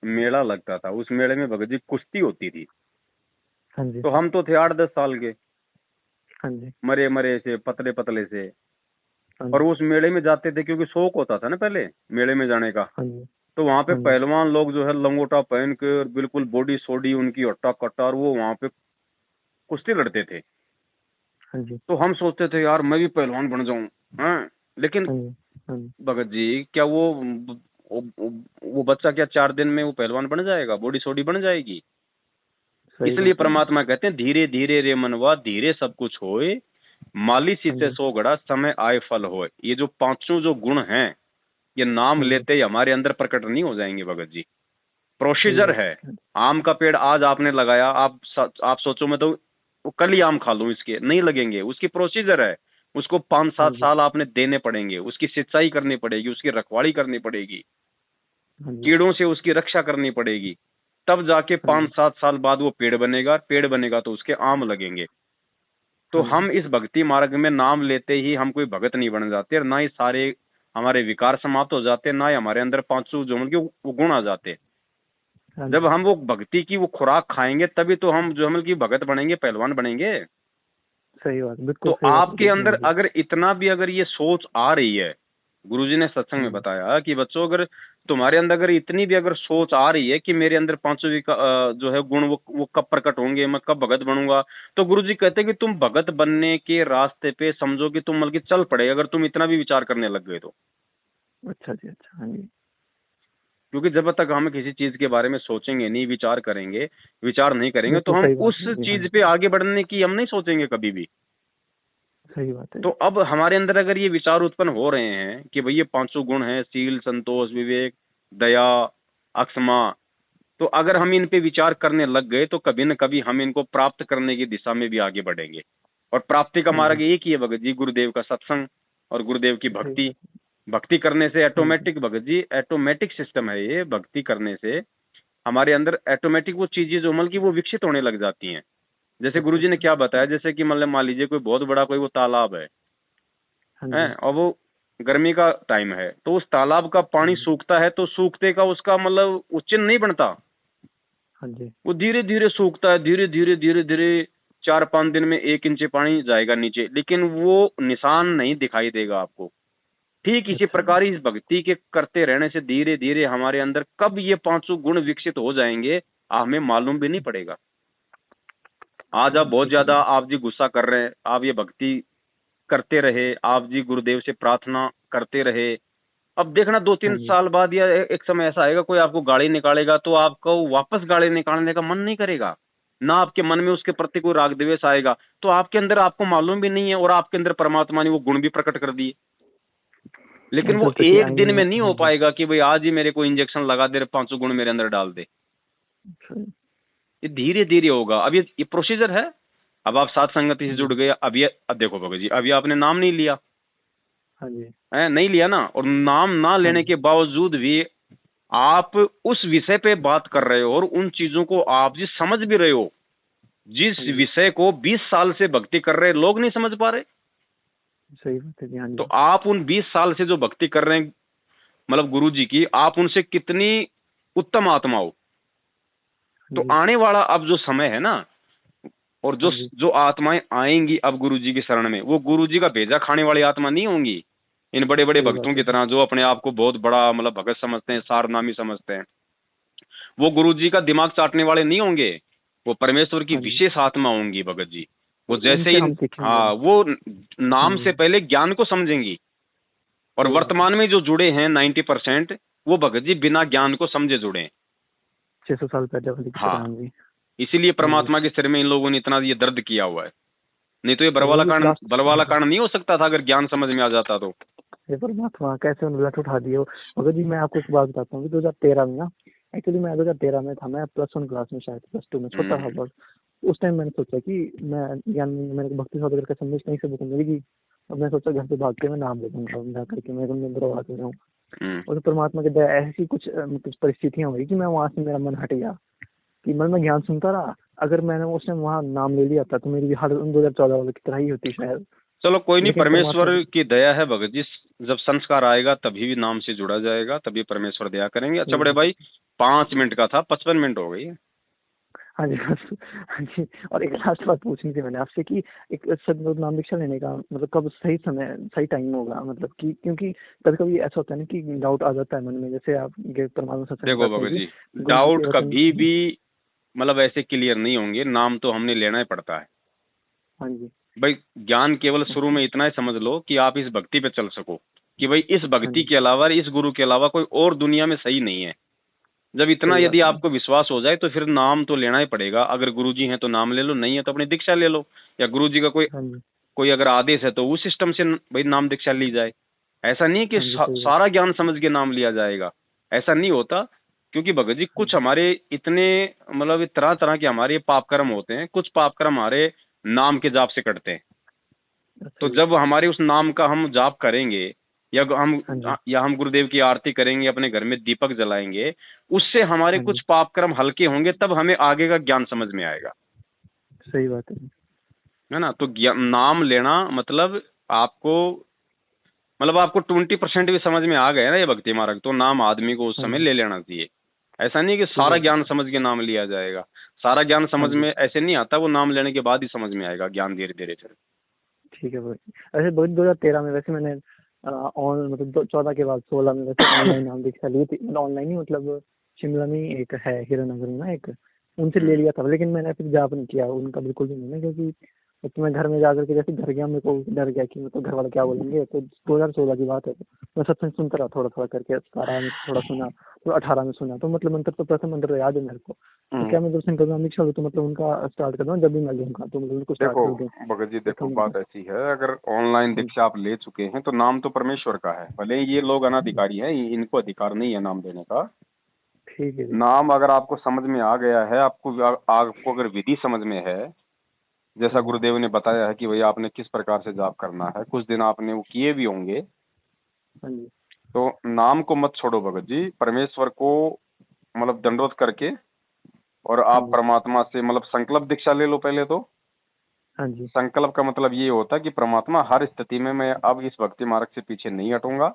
मेला लगता था। उस मेले में भगत जी कुश्ती होती थी। हाँ जी। तो हम तो थे 8-10 साल के, हाँ जी, मरे मरे से, पतले पतले से, और उस मेले में जाते थे क्योंकि शौक होता था ना पहले मेले में जाने का। तो वहाँ पे पहलवान लोग जो है लंगोटा पहन के और बिल्कुल बॉडी सोडी उनकी हट्टा कट्टा, और वो वहाँ पे कुश्ती लड़ते थे। तो हम सोचते थे यार मैं भी पहलवान बन जाऊं, हाँ। लेकिन भगत जी, क्या वो बच्चा क्या 4 दिन में वो पहलवान बन जाएगा, बॉडी सोडी बन जाएगी? इसलिए परमात्मा कहते हैं धीरे धीरे रे मनवा, धीरे सब कुछ होए, माली सीते सो गड़ा, समय आए फल होए। ये जो 5 जो गुण हैं, ये नाम लेते ही हमारे अंदर प्रकट नहीं हो जाएंगे भगत जी। प्रोसीजर है। आम का पेड़ आज आपने लगाया, आप सोचो मैं तो कल ही आम खा लूं, इसके नहीं लगेंगे। उसकी प्रोसीजर है, उसको 5-7 साल आपने देने पड़ेंगे, उसकी सिंचाई करनी पड़ेगी, उसकी रखवाली करनी पड़ेगी, कीड़ों से उसकी रक्षा करनी पड़ेगी, तब जाके 5-7 साल बाद वो पेड़ बनेगा। पेड़ बनेगा तो उसके आम लगेंगे। तो हम इस भक्ति मार्ग में नाम लेते ही हम कोई भगत नहीं बन जाते, और ना ही सारे हमारे विकार समाप्त हो जाते, ना ही हमारे अंदर 5 जो मतलब वो गुण आ जाते। जब हम वो भक्ति की वो खुराक खाएंगे तभी तो हम जो मतलब की भगत बनेंगे, पहलवान बनेंगे। सही बात, बिल्कुल। तो आपके अंदर अगर इतना भी अगर ये सोच आ रही है, गुरुजी ने सत्संग में बताया कि बच्चों अगर तुम्हारे अंदर अगर इतनी भी अगर सोच आ रही है कि मेरे अंदर 5 जो है गुण वो कब प्रकट होंगे, मैं कब भगत बनूंगा, तो गुरुजी कहते हैं कि तुम भगत बनने के रास्ते पे समझो कि तुम मतलब चल पड़े, अगर तुम इतना भी विचार करने लग गए तो। अच्छा जी, अच्छा। हाँ जी। क्योंकि जब तक हम किसी चीज के बारे में सोचेंगे नहीं, विचार नहीं करेंगे, तो हम उस चीज पे आगे बढ़ने की हम नहीं सोचेंगे कभी भी। सही बात है। तो अब हमारे अंदर अगर ये विचार उत्पन्न हो रहे हैं कि भाई ये 5 गुण हैं, शील, संतोष, विवेक, दया, अक्षमा, तो अगर हम इन पे विचार करने लग गए तो कभी न कभी हम इनको प्राप्त करने की दिशा में भी आगे बढ़ेंगे। और प्राप्ति का मार्ग एक ही है भगत जी, गुरुदेव का सत्संग और गुरुदेव की भक्ति। भक्ति करने से automatic Bhagat ji, automatic system है ये। भक्ति करने से हमारे अंदर ऑटोमेटिक वो चीजें जो मतलब की वो विकसित होने लग जाती हैं। जैसे गुरुजी ने क्या बताया, जैसे कि मतलब मान लीजिए कोई बहुत बड़ा कोई वो तालाब है, और वो गर्मी का टाइम है, तो उस तालाब का पानी सूखता है, तो सूखते का उसका मतलब वो चिन्ह नहीं बनता। वो धीरे धीरे सूखता है, धीरे धीरे धीरे धीरे 4-5 दिन में 1 इंच पानी जाएगा नीचे, लेकिन वो निशान नहीं दिखाई देगा आपको। ठीक इसी प्रकार इस भक्ति के करते रहने से धीरे धीरे हमारे अंदर कब ये 5 गुण विकसित हो जाएंगे हमें मालूम भी नहीं पड़ेगा। आज आप बहुत ज्यादा आप जी गुस्सा कर रहे हैं, आप ये भक्ति करते रहे, आप जी गुरुदेव से प्रार्थना करते रहे। अब देखना 2-3 साल बाद या एक समय ऐसा आएगा कोई आपको गाली निकालेगा तो आपको वापस गाली निकालने का मन नहीं करेगा, ना आपके मन में उसके प्रति कोई राग द्वेष आएगा। तो आपके अंदर आपको मालूम भी नहीं है और आपके अंदर परमात्मा ने वो गुण भी प्रकट कर दिए। लेकिन वो एक दिन में नहीं हो पाएगा कि भाई आज ही मेरे को इंजेक्शन लगा दे, 500 गुण मेरे अंदर डाल दे। ये धीरे धीरे होगा। अब ये प्रोसीजर है। अब आप साथ संगति से जुड़ गए, अब देखो भगत जी, अभी आपने नाम नहीं लिया। हाँ जी। नहीं लिया ना, और नाम ना लेने के बावजूद भी आप उस विषय पे बात कर रहे हो और उन चीजों को आप जी समझ भी रहे हो। जिस विषय को 20 साल से भक्ति कर रहे लोग नहीं समझ पा रहे। सही बात है जी। हाँ जी। तो आप उन 20 साल से जो भक्ति कर रहे हैं मतलब गुरु जी की, आप उनसे कितनी उत्तम आत्मा हो। तो आने वाला अब जो समय है ना, और जो आत्माएं आएंगी अब गुरु जी की शरण में, वो गुरु जी का भेजा खाने वाली आत्मा नहीं होंगी इन बड़े बड़े भक्तों की तरह, जो अपने आप को बहुत बड़ा मतलब भगत समझते हैं, सारनामी समझते हैं। वो गुरु जी का दिमाग चाटने वाले नहीं होंगे, वो परमेश्वर की विशेष आत्मा होंगी भगत जी। वो जैसे ही वो नाम से पहले ज्ञान को समझेंगी। और वर्तमान में जो जुड़े हैं 90% वो भगत जी बिना ज्ञान को समझे जुड़े हैं। 600 साल पहले। हाँ, इसीलिए परमात्मा के सिर में इन लोगों ने इतना ये दर्द किया हुआ है। नहीं तो ये बलवाला कारण नहीं हो सकता था अगर ज्ञान समझ में आ जाता तो। ये परमात्मा कैसे उलट उठा दिए। भगत जी मैं आपको एक बात बताता हूँ। 2013 में ना, एक्चुअली मैं 2013 में था, मैं +1 क्लास में, शायद +2 में, छोटा था बहुत। उस टाइम मैंने सोचा कि मैं ज्ञान, मैंने भक्ति सौदागर का संदेश कहीं से बुक मिलेगी। अब मैं सोचा घर से भाग के मैं नाम ले दूंगा, जा करके मैं उनमें बर्बाद हो रहा हूँ। और परमात्मा के दया ऐसी कुछ परिस्थितियां हुई कि मैं वहां से, मेरा मन हट गया कि मैं ज्ञान सुनता रहा। अगर मैंने उस टाइम वहाँ नाम ले लिया था तो मेरी भी हालत 2014 वाले की तरह ही होती शायद। चलो कोई नहीं, परमेश्वर की दया है भगत जी। जब संस्कार आएगा तभी भी नाम से जुड़ा जाएगा, तभी परमेश्वर दया करेंगे। अच्छा बड़े भाई, 5 मिनट का था, 55 मिनट हो गई है। हाँ जी। हाँ जी। और एक लास्ट बात पूछनी थी मैंने आपसे कि एक सदगुरु नाम दीक्षा लेने का मतलब कब सही समय, सही टाइम होगा, मतलब कि क्योंकि कभी कभी ऐसा होता है ना कि डाउट आ जाता है मन में, जैसे आप परमात्मा सत्संग। देखो भगत जी, डाउट कभी भी मतलब ऐसे क्लियर नहीं होंगे। नाम तो हमने लेना ही पड़ता है। हाँ जी भाई, ज्ञान केवल शुरू में इतना ही समझ लो कि आप इस भक्ति पे चल सको कि भाई इस भक्ति के अलावा, इस गुरु के अलावा कोई और दुनिया में सही नहीं है। जब इतना यदि आपको विश्वास हो जाए तो फिर नाम तो लेना ही पड़ेगा। अगर गुरुजी हैं तो नाम ले लो, नहीं है तो अपनी दीक्षा ले लो, या गुरुजी का कोई अगर आदेश है तो उस सिस्टम से भाई नाम दीक्षा ली जाए। ऐसा नहीं कि सारा ज्ञान समझ के नाम लिया जाएगा, ऐसा नहीं होता। क्योंकि भगत जी कुछ हमारे इतने मतलब तरह तरह के हमारे पाप कर्म होते हैं, कुछ पाप कर्म हमारे नाम के जाप से कटते हैं। तो जब हमारे उस नाम का हम जाप करेंगे या हम गुरुदेव की आरती करेंगे, अपने घर में दीपक जलाएंगे, उससे हमारे कुछ पाप कर्म हल्के होंगे, तब हमें आगे का ज्ञान समझ में आएगा। सही बात है ना। तो नाम लेना मतलब आपको 20% भी समझ में आ गया ना ये भक्ति मार्ग, तो नाम आदमी को उस समय ले लेना चाहिए। ऐसा नहीं कि सारा ज्ञान समझ के नाम लिया जाएगा। सारा ज्ञान समझ में ऐसे नहीं आता, वो नाम लेने के बाद ही समझ में आएगा ज्ञान धीरे धीरे। फिर ठीक है भाई। ऐसे 2013 में वैसे मैंने मतलब 14 के बाद 16 में वैसे ऑनलाइन नाम दीक्षा ली थी। ऑनलाइन ही मतलब शिमला में एक है हीरानगर में ना, एक उनसे ले लिया था, लेकिन मैंने फिर जाप नहीं किया उनका बिल्कुल भी नहीं, क्योंकि तो मैं घर में जाकर के जैसे घर गया, मेरे को डर गया कि मतलब घर वाले क्या बोलेंगे। तो 2016 की बात है, मैं सत्संग सुनता रहा थोड़ा थोड़ा करके। 17 में थोड़ा सुना, तो 18 में सुना, तो मतलब मंत्र तो प्रथम मंत्र याद है मेरे को। तो क्या मैं जब संकल्प नाम दीक्षा तो मतलब उनका स्टार्ट कर दूं जब भी मैं लूंगा, तो मतलब उनको स्टार्ट कर दूं। भगत जी देखो, बात ऐसी है, अगर ऑनलाइन दीक्षा आप ले चुके हैं तो नाम तो परमेश्वर का है, भले ये लोग अनाधिकारी है, इनको अधिकार नहीं है नाम देने का। ठीक है। नाम अगर आपको समझ में आ गया है, आपको अगर विधि समझ में है, जैसा गुरुदेव ने बताया है कि भैया आपने किस प्रकार से जाप करना है, कुछ दिन आपने वो किए भी होंगे, तो नाम को मत छोड़ो भगत जी। परमेश्वर को मतलब दंडवत करके और आप परमात्मा से मतलब संकल्प दीक्षा ले लो पहले तो। संकल्प का मतलब ये होता है कि परमात्मा हर स्थिति में मैं अब इस भक्ति मार्ग से पीछे नहीं हटूंगा,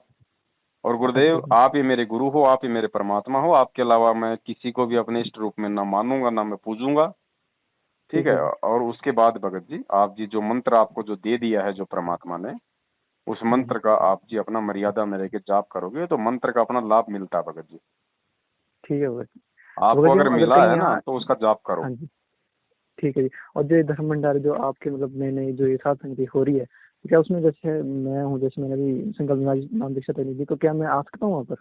और गुरुदेव आप ही मेरे गुरु हो, आप ही मेरे परमात्मा हो, आपके अलावा मैं किसी को भी अपने इष्ट रूप में ना मानूंगा, ना मैं पूजूंगा। ठीक है। और उसके बाद भगत जी आप जी जो मंत्र आपको जो दे दिया है जो परमात्मा ने, उस मंत्र का आप जी अपना मर्यादा में रह के जाप करोगे तो मंत्र का अपना लाभ मिलता है भगत जी। ठीक है भगत। आपको अगर मिला है ना तो उसका जाप करो। ठीक है जी। और जो धर्म भंडार जो आपके मतलब नई जो ये साथ संगति हो रही है, तो क्या उसमें जैसे मैं हूँ, जैसे मैंने भी संकल्प नाम दीक्षा ली थी, तो क्या मैं आ सकता हूँ वहाँ पर?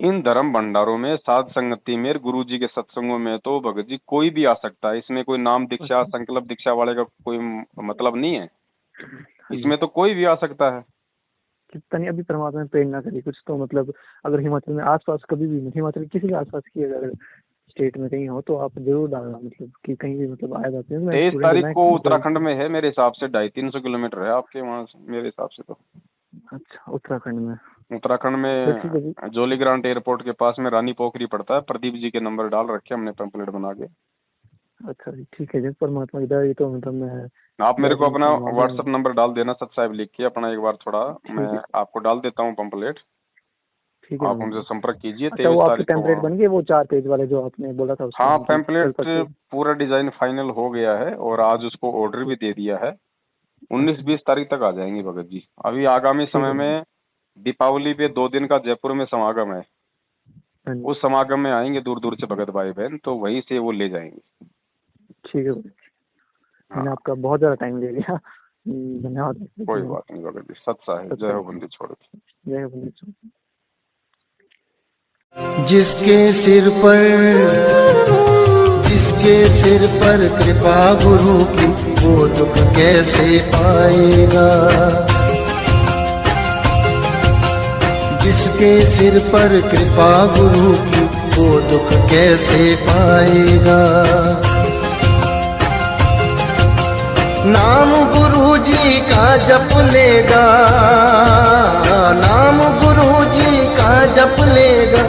इन धर्म भंडारों में साध संगति में गुरु जी के सत्संगों में तो भगत जी कोई भी आ सकता है। इसमें कोई नाम दीक्षा संकल्प दीक्षा वाले का कोई मतलब नहीं है, इसमें तो कोई भी आ सकता है। कि पता नहीं अभी परमात्मा ने प्रेरणा करी कुछ, तो मतलब अगर हिमाचल में आसपास कभी भी, हिमाचल किसी भी आसपास की अगर स्टेट में कहीं हो तो आप जरूर डालना, मतलब कि कहीं भी मतलब आया जाते हैं। 23 तारीख को उत्तराखंड में है, मेरे हिसाब से 250-300 किलोमीटर है आपके वहाँ से, मेरे हिसाब से तो। अच्छा, उत्तराखंड में जोली ग्रांट एयरपोर्ट के पास में रानी पोखरी पड़ता है। प्रदीप जी के नंबर डाल रखे हमने पैम्पलेट बना के। अच्छा जी, ठीक है जी, परमात्मा की दया। तो मतलब मैं, आप मेरे को अपना व्हाट्सएप नंबर डाल देना सत साहब लिख के अपना, एक बार थोड़ा मैं आपको डाल देता हूँ पैम्पलेट, ठीक है, आप उनसे संपर्क कीजिए। अच्छा, वो आपके पैम्पलेट बन गए, वो 4 पेज वाले जो आपने बोला था? हाँ, पैम्पलेट पूरा डिजाइन फाइनल हो गया है और आज उसको ऑर्डर भी दे दिया है। 19-20 तारीख तक आ जाएंगे भगत जी। अभी आगामी समय में दीपावली पे 2 दिन का जयपुर में समागम है, उस समागम में आएंगे दूर दूर से भगत भाई बहन, तो वहीं से वो ले जाएंगे। ठीक है, मैंने आपका बहुत ज्यादा टाइम ले लिया, धन्यवाद। कोई बात नहीं भगत जी, सत साहिब, जय हो बंदी छोड़। जय हो बंदी छोड़। जिसके सिर पर कृपा गुरु की, वो दुख कैसे पाएगा। जिसके सिर पर कृपा गुरु की, वो दुख कैसे पाएगा। नाम गुरु जी का जप लेगा, नाम गुरु जी का जप लेगा,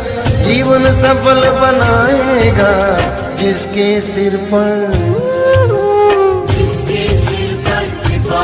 जीवन सफल बनाएगा। जिसके सिर पर कृपा